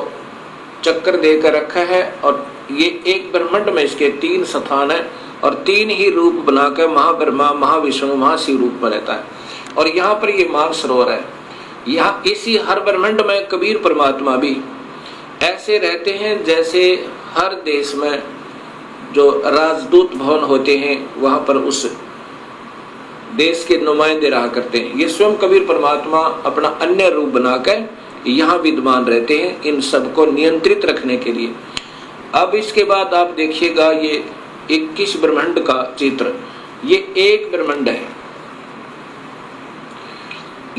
चक्कर देकर रखा है। और ये एक ब्रह्मांड में इसके 3 स्थान है, और 3 ही रूप बनाकर महाब्रह्मा, महाविष्णु, महाशिव रूप में रहता है। और यहाँ पर ये मानसरोवर है, यहाँ इसी हर ब्रह्मांड में कबीर परमात्मा भी ऐसे रहते हैं जैसे हर देश में जो राजदूत भवन होते हैं वहां पर उस देश के नुमाइंदे रहा करते हैं। ये स्वयं कबीर परमात्मा अपना अन्य रूप बनाकर यहाँ विद्यमान रहते हैं इन सबको नियंत्रित रखने के लिए। अब इसके बाद आप देखिएगा ये 21 ब्रह्मांड का चित्र। ये एक ब्रह्मांड है,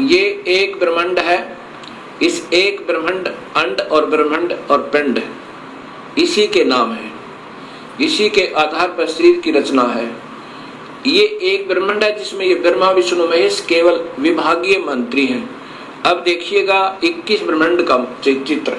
ये एक ब्रह्मांड है। इस एक ब्रह्मांड अंड और ब्रह्मांड और पिंड इसी के नाम है, इसी के आधार पर शरीर की रचना है। ये एक ब्रह्मांड है जिसमें ये ब्रह्मा विष्णु महेश केवल विभागीय मंत्री हैं। अब देखिएगा 21 ब्रह्मांड का चित्र।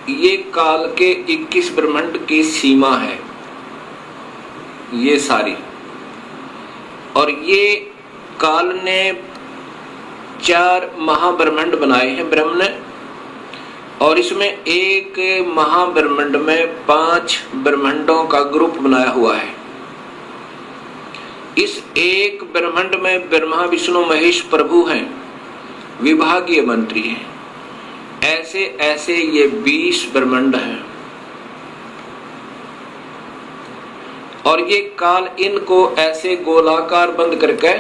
ये काल के 21 ब्रह्मांड की सीमा है ये सारी। और ये काल ने 4 महाब्रह्मांड बनाए हैं ब्रह्म ने, और इसमें एक महाब्रह्मांड में 5 ब्रह्मांडों का ग्रुप बनाया हुआ है। इस एक ब्रह्मांड में ब्रह्मा विष्णु महेश प्रभु हैं, विभागीय मंत्री हैं। ऐसे ऐसे ये 20 ब्रह्मांड हैं। और ये काल इनको ऐसे गोलाकार बंद करके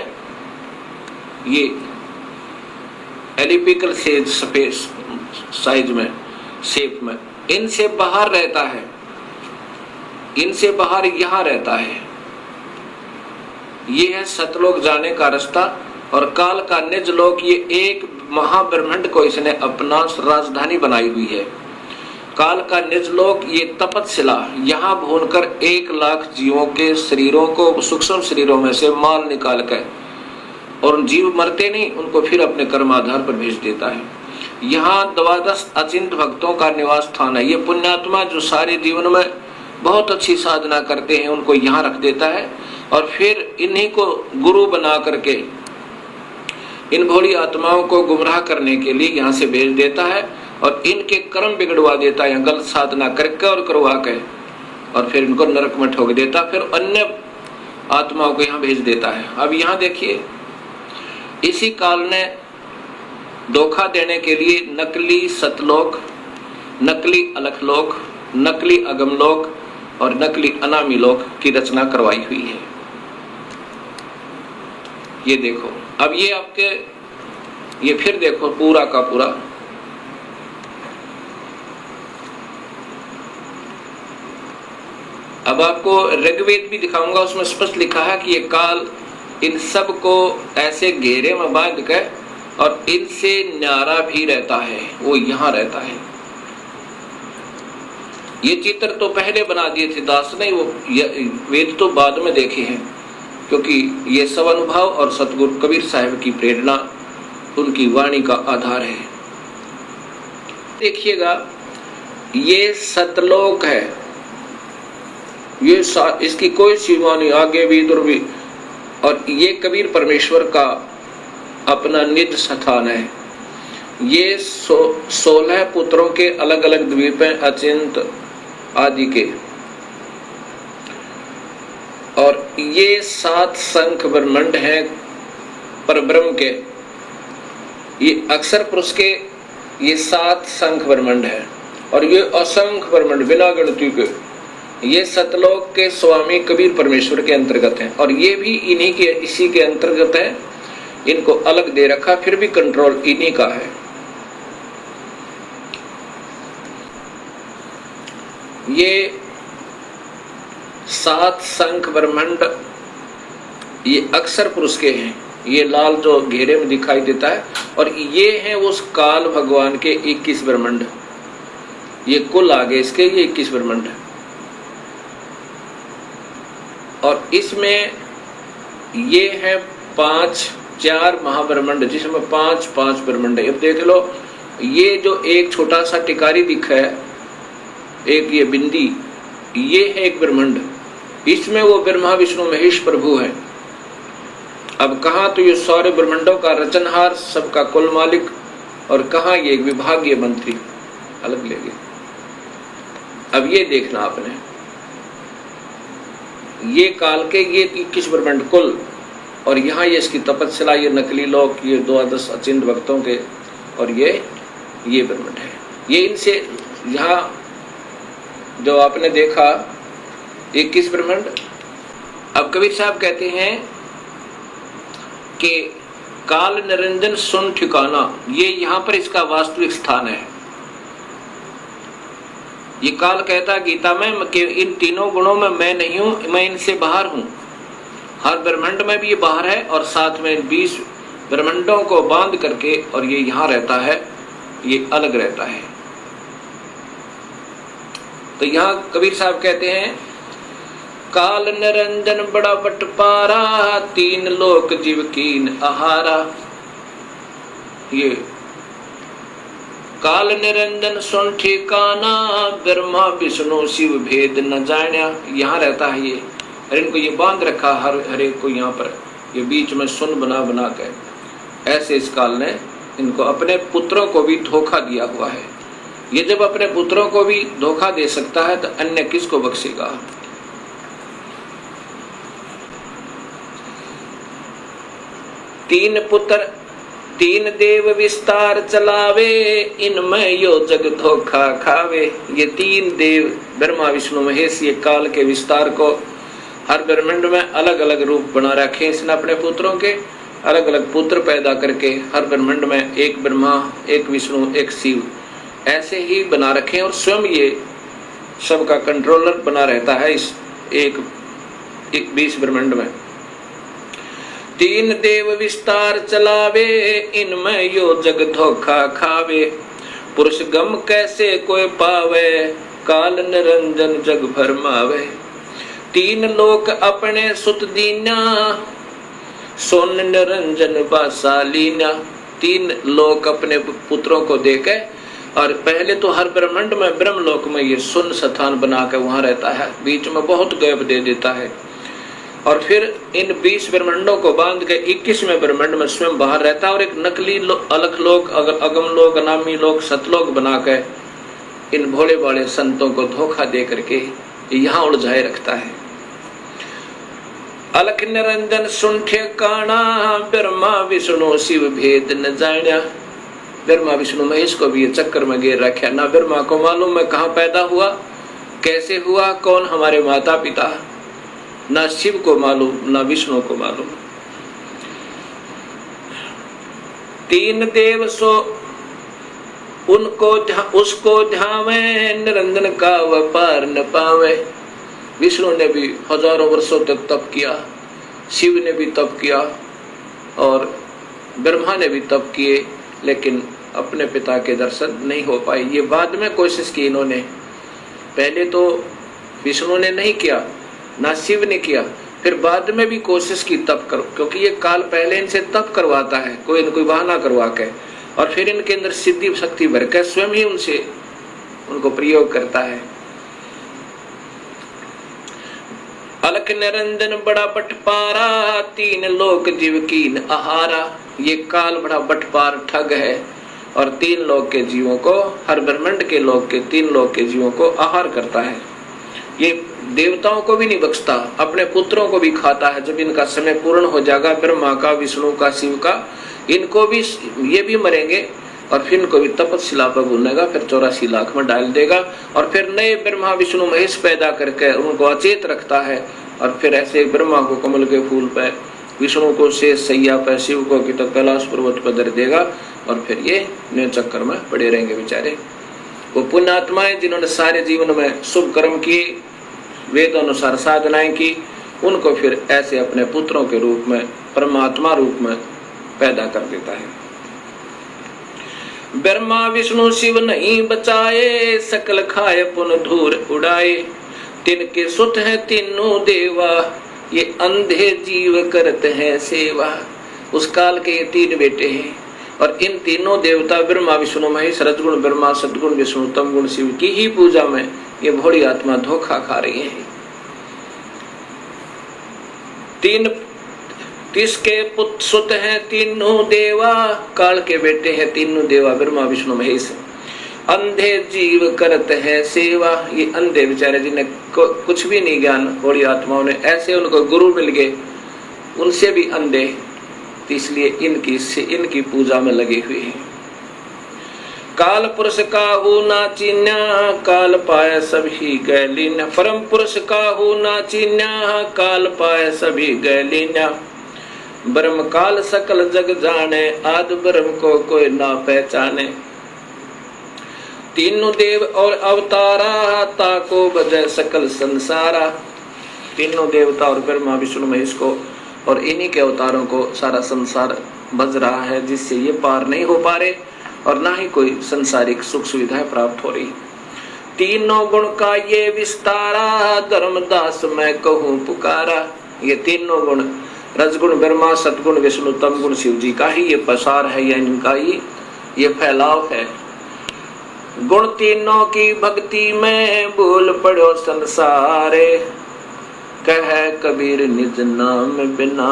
ये एलिपिकल स्पेस साइज में, शेप में, इनसे बाहर रहता है, इनसे बाहर यहां रहता है। ये है सतलोक जाने का रास्ता। और काल का निज लोक, ये एक महाब्रह्मांड को इसने अपना राजधानी बनाई हुई है। काल का निज लोक ये तपतशिला, यहाँ भूनकर 1 लाख जीवों के शरीरों को सूक्ष्म शरीरों में से माल निकाल कर, और जीव मरते नहीं, उनको फिर अपने कर्म आधार पर भेज देता है। यहाँ 12 अचिंत भक्तों का निवास स्थान है। ये पुण्यात्मा जो सारे जीवन में बहुत अच्छी साधना करते हैं उनको यहाँ रख देता है, और फिर इन्हीं को गुरु बना करके इन भोली आत्माओं को गुमराह करने के लिए यहाँ से भेज देता है, और इनके कर्म बिगड़वा देता है गलत साधना करके और करवा के, और फिर इनको नरक में ठोक देता, फिर अन्य आत्माओं को यहाँ भेज देता है। अब यहाँ देखिए, इसी काल ने धोखा देने के लिए नकली सतलोक, नकली अलखलोक, नकली अगमलोक और नकली अनामी लोक की रचना करवाई हुई है। ये देखो, अब ये आपके, ये फिर देखो पूरा का पूरा। अब आपको ऋग्वेद भी दिखाऊंगा, उसमें स्पष्ट लिखा है कि ये काल इन सब को ऐसे घेरे में बांध कर और इनसे न्यारा भी रहता है, वो यहाँ रहता है। ये चित्र तो पहले बना दिए थे दास ने, वो वेद तो बाद में देखे हैं, क्योंकि ये सब अनुभव और सतगुरु कबीर साहब की प्रेरणा, उनकी वाणी का आधार है। देखिएगा, ये सतलोक है, ये इसकी कोई सीमा नहीं, आगे भी इधर भी। और ये कबीर परमेश्वर का अपना निज स्थान है। ये 16 पुत्रों के अलग अलग द्वीप हैं, अचिंत आदि के। और ये 7 शंख ब्रह्मांड हैं परब्रह्म के। ये अक्षर पुरुष के ये 7 शंख ब्रह्मांड है, और ये असंख्य ब्रह्मांड बिना गिनती के, ये सतलोक के स्वामी कबीर परमेश्वर के अंतर्गत हैं, और ये भी इन्हीं के, इसी के अंतर्गत है। इनको अलग दे रखा, फिर भी कंट्रोल इन्हीं का है। ये 7 शंख ब्रह्मांड ये अक्षर पुरुष के हैं, ये लाल जो घेरे में दिखाई देता है, और ये हैं उस काल भगवान के 21 ब्रह्मांड। ये कुल आगे इसके ये 21 ब्रह्मांड है। और इसमें ये है 4 महाब्रह्मांड, जिसमें 5 ब्रह्मांड है। अब देख लो, ये जो एक छोटा सा टिकारी दिखा है, एक ये बिंदी, ये है एक ब्रह्मांड। इसमें वो ब्रह्मा विष्णु महेश प्रभु है, अब कहाँ तो ये सारे ब्रह्मांडों का रचनहार, सबका कुल मालिक, और कहाँ ये एक विभागीय मंत्री अलग ले गए। अब ये देखना आपने, ये काल के ये 21 ब्रह्मांड कुल, और यहाँ ये इसकी तपस्या, ये नकली लोक, ये 12 अचिंत भक्तों के, और ये ब्रह्मांड है। ये इनसे यहाँ जो आपने देखा 21 ब्रह्मांड। अब कबीर साहब कहते हैं कि काल निरंजन सुन ठिकाना, ये यहाँ पर इसका वास्तविक स्थान है। ये काल कहता गीता में कि इन तीनों गुणों में मैं नहीं हूं, मैं इनसे बाहर हूं। हर ब्रह्मांड में भी ये बाहर है, और साथ में 20 ब्रह्मांडों को बांध करके और ये यहाँ रहता है, ये अलग रहता है। तो यहाँ कबीर साहब कहते हैं काल निरंजन बड़ा बटपारा, 3 लोक जीव कीन आहारा। ये काल निरंजन सुन ठिकाना, ब्रह्मा विष्णु शिव भेद न जान्या। यहाँ रहता है ये, और इनको ये बांध रखा हर एक को यहाँ पर, ये बीच में सुन बना बना के। ऐसे इस काल ने इनको अपने पुत्रों को भी धोखा दिया हुआ है। ये जब अपने पुत्रों को भी धोखा दे सकता है तो अन्य किसको बख्शेगा। तीन पुत्र 3 देव विस्तार चलावे, इनमें यो जग धोखा खावे। ये 3 देव ब्रह्मा विष्णु महेश, ये काल के विस्तार को हर ब्रह्मांड में अलग अलग रूप बना रखे इसने अपने पुत्रों के, अलग अलग पुत्र पैदा करके हर ब्रह्मांड में एक ब्रह्मा, एक विष्णु, एक शिव ऐसे ही बना रखे, और स्वयं ये सबका कंट्रोलर बना रहता है इस एक 20 ब्रह्मांड में। 3 देव विस्तार चलावे, इनमें यो जग धोखा खावे। पुरुष गम कैसे कोई पावे, काल निरंजन जग भरमावे। 3 लोक अपने सुत दीना, सोन निरंजन बासालीना। 3 लोक अपने पुत्रों को देके, और पहले तो हर ब्रह्मांड में ब्रह्मलोक में ये सुन स्थान बनाकर वहां रहता है, बीच में बहुत गैप दे देता है, और फिर इन 20 ब्रह्मांडों को बांध के 21वें ब्रह्मांड में स्वयं बाहर रहता है, और एक नकली अलग लोक, अगम लोक, अनामी लोक, सतलोक बना के इन भोले भाले संतों को धोखा दे करके यहाँ उलझाए रखता है। अलख निरंजन सुन ठिकाना, ब्रह्मा विष्णु शिव भेद न जान्या। ब्रह्मा विष्णु महेश को भी ये चक्कर में घेर रखा, ना ब्रह्मा को मालूम मैं कहाँ पैदा हुआ, कैसे हुआ, कौन हमारे माता पिता, ना शिव को मालूम, ना विष्णु को मालूम। 3 देव सो उनको उसको ध्यावे, निरंजन का व्यापार न पावे। विष्णु ने भी हजारों वर्षों तक तप किया, शिव ने भी तप किया, और ब्रह्मा ने भी तप किए, लेकिन अपने पिता के दर्शन नहीं हो पाए। ये बाद में कोशिश की इन्होंने, पहले तो विष्णु ने नहीं किया, ना शिव ने किया, फिर बाद में भी कोशिश की तप करो, क्योंकि ये काल पहले इनसे तप करवाता है, कोई न कोई बहाना करवा के, और फिर इनके अंदर सिद्धि शक्ति भर के स्वयं ही उनसे उनको प्रयोग करता है। अलख निरंजन बड़ा बटपारा, 3 लोक जीव कीन आहारा। ये काल बड़ा बटपार ठग है, और 3 लोक के जीवों को, हर ब्रह्मांड के लोक के 3 लोक के जीवों को आहार करता है। ये देवताओं को भी नहीं बख्शता, अपने पुत्रों को भी खाता है। जब इनका समय पूर्ण हो जाएगा, ब्रह्मा का, विष्णु का, शिव का, इनको भी, ये भी मरेंगे, और फिर इनको भी तपस्या पर भूनेगा, फिर 84 लाख में डाल देगा, और फिर नए ब्रह्मा विष्णु महेश पैदा करके उनको अचेत रखता है, और फिर ऐसे ब्रह्मा को कमल के फूल पे, विष्णु को शेष सैया पे, शिव को कि तो कैलाश पर्वत पर धर देगा, और फिर ये नए चक्कर में पड़े रहेंगे बेचारे। वो पुण्यात्माएं जिन्होंने सारे जीवन में शुभ कर्म किए, वेद अनुसार साधनाएं की, उनको फिर ऐसे अपने पुत्रों के रूप में, परमात्मा रूप में पैदा कर देता है। ब्रह्मा विष्णु शिव नहीं बचाए, सकल खाए पुन धूर उड़ाए। तिनके सुत है तीनों देवा, ये अंधे जीव करते हैं सेवा। उस काल के ये 3 बेटे हैं, और इन तीनों देवता ब्रह्मा विष्णु महेश, रजगुण ब्रह्मा, सद्गुण विष्णु, तमगुण शिव की ही पूजा में ये भोली आत्मा धोखा खा रही है। तिसके पुत्र सुत हैं तीनों देवा, काल के बेटे हैं तीनों देवा ब्रह्मा विष्णु महेश। अंधे जीव करत है सेवा, ये अंधे बेचारे जिन्हें कुछ भी नहीं ज्ञान, बड़ी आत्माओं ने ऐसे उनको गुरु मिल गए, उनसे भी अंधे, तो इसलिए इनकी पूजा में लगे हुए हैं। काल पुरुष काहू ना चीन्या, काल पाए सभी गैलीन्या। परम पुरुष काहू ना चीन्या, काल पाए सभी गैलीन्या। ब्रह्म काल सकल जग जाने, आद ब्रह्म को कोई ना पहचाने। तीनों देव और अवतारा, ताको बजय सकल संसारा। तीनों देवता और ब्रह्मा विष्णु महेश को और इन्हीं के अवतारों को सारा संसार बज रहा है, जिससे ये पार नहीं हो पा रहे और ना ही कोई संसारिक सुख सुविधाएं प्राप्त हो रही। तीनों गुण का ये विस्तारा, धर्मदास मैं कहूँ पुकारा। ये तीनों गुण, रजगुण ब्रह्मा, सतगुण विष्णु, तम गुण शिव जी का ही ये पसार है, या इनका ही ये फैलाव है। गुण तीनों की भक्ति में बोल पड़ो संसारे, कह कबीर निज नाम बिना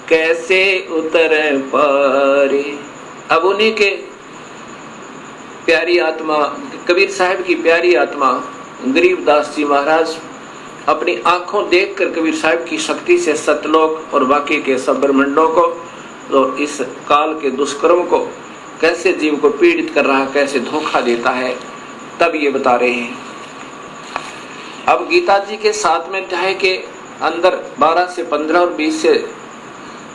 कैसे उतरे पारे। अब उन्हीं के प्यारी आत्मा, कबीर साहब की प्यारी आत्मा गरीबदास जी महाराज अपनी आंखों देखकर कबीर साहब की शक्ति से सतलोक और बाकी के सब ब्रह्मांडों को और इस काल के दुष्कर्म को कैसे जीव को पीड़ित कर रहा है, कैसे धोखा देता है, तब ये बता रहे हैं। अब गीता जी के 7वें अध्याय के अंदर 12 से 15 और 20 से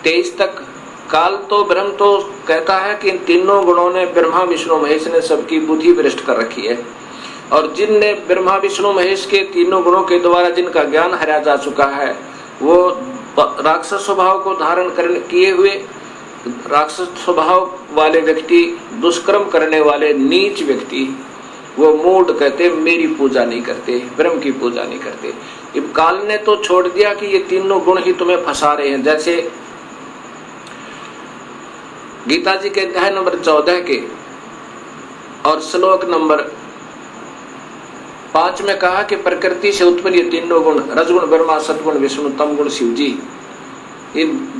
23 तक काल तो ब्रह्म तो कहता है कि इन तीनों गुणों ने ब्रह्मा विष्णु महेश ने सबकी बुद्धि भ्रष्ट कर रखी है, और जिनने ब्रह्मा विष्णु महेश के तीनों गुणों के द्वारा जिनका ज्ञान हरा जा चुका है, वो राक्षस स्वभाव को धारण करने किए हुए राक्षस स्वभाव वाले व्यक्ति, दुष्कर्म करने वाले नीच व्यक्ति, वो मूढ़ कहते मेरी पूजा नहीं करते, ब्रह्म की पूजा नहीं करते। अब काल ने तो छोड़ दिया कि ये तीनों गुण ही तुम्हें फंसा रहे हैं। जैसे गीता जी के अध्याय नंबर 14 के और श्लोक नंबर 5 में कहा कि प्रकृति से उत्पन्न ये तीनों गुण, रजगुण ब्रह्मा, सतगुण विष्णु, तम गुण शिव जी, इन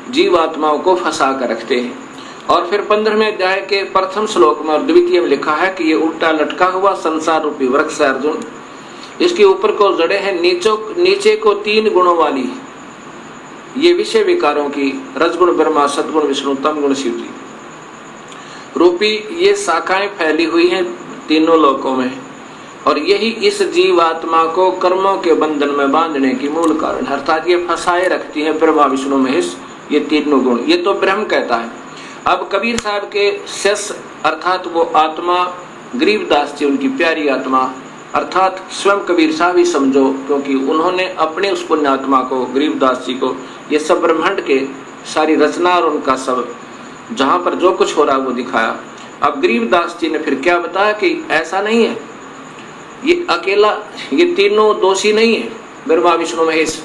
जीवात्माओं को फंसा कर रखते हैं। और फिर 15वें अध्याय के प्रथम श्लोक में और द्वितीय में लिखा है कि ये उल्टा लटका हुआ संसार रूपी वृक्ष है अर्जुन, इसके ऊपर को जड़े हैं नीचे को 3 गुणों वाली ये विषय विकारों की, रजगुण ब्रह्मा, सतगुण विष्णु, तम गुण शिव जी रूपी ये शाखाएं फैली हुई हैं तीनों लोकों में, और यही इस जीवात्मा को कर्मों के बंधन में बांधने की मूल कारण, अर्थात ये फंसाए रखती है ब्रह्मा विष्णु महेश ये तीनों गुण। ये तो ब्रह्म कहता है। अब कबीर साहब के शिष्य अर्थात वो आत्मा गरीबदास जी, उनकी प्यारी आत्मा अर्थात स्वयं कबीर साहब ही समझो, क्योंकि उन्होंने अपने उस पुण्य आत्मा को, गरीबदास जी को, ये सब ब्रह्मांड के सारी रचना और उनका सब जहां पर जो कुछ हो रहा है वो दिखाया। अब गरीबदास जी ने फिर क्या बताया कि ऐसा नहीं है, ये अकेला, ये तीनों दोषी नहीं है ब्रह्मा विष्णु महेश,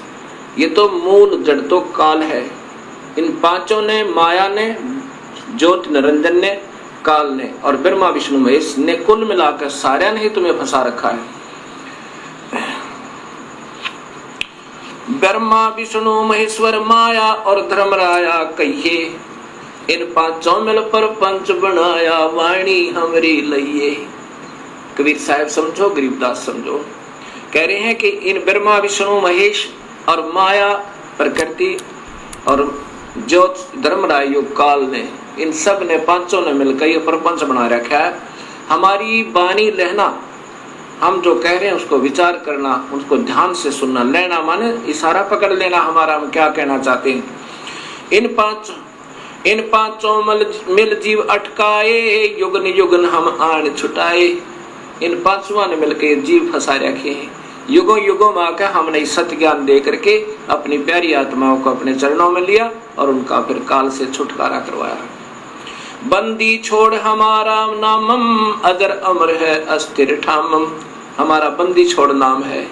ये तो मूल जड़ तो काल है। इन पांचों ने, माया ने, ज्योति निरंजन ने, काल ने और ब्रह्मा विष्णु महेश ने कुल मिलाकर सारे ने ही तुम्हें फंसा रखा है। ब्रह्मा विष्णु महेश्वर माया और धर्मराया कहिए, इन पांचों मिल पर पंच बनाया, वाणी हमरी लइए। कबीर साहब समझो, गरीबदास समझो, कह रहे हैं कि इन ब्रह्मा विष्णु महेश और माया प्रकृति और ज्योत धर्मराय योग काल ने, इन सब ने, पांचों ने मिलकर ये प्रपंच बना रखा है। हमारी बानी लेना, हम जो कह रहे हैं उसको विचार करना, उसको ध्यान से सुनना, लेना माने इशारा पकड़ लेना हमारा, हम क्या कहना चाहते हैं। इन पांचों मिल जीव अटकाए, युगन युगन हम आन छुटाए। इन पांचों ने मिलकर जीव फंसा रखे हैं, युगों युगों में आकर हमने सत्य ज्ञान दे करके अपनी प्यारी आत्माओं को अपने चरणों में लिया और उनका फिर काल से छुटकारा करवाया। बंदी छोड़ हमारा नामम, अजर अमर है अस्थिर ठामम। हमारा बंदी छोड़ नाम है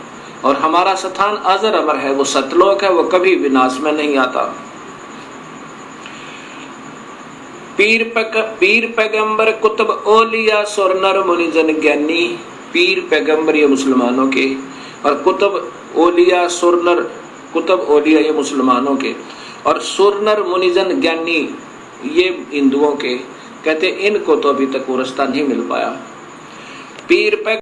और हमारा स्थान अजर अमर है, वो सतलोक है, वो कभी विनाश में नहीं आता। पीर पैगंबर कुतुब ओलिया सुर नर मुनि जन ज्ञानी। पीर पैगंबर ये मुसलमानों के और कुतुब ओलिया सुर नर, कुतुब ओलिया ये मुसलमानों के। और सुरनर मुनिजन ज्ञानी ये हिंदुओं के, कहते इनको तो अभी तक वो रास्ता नहीं मिल पाया। पीर पे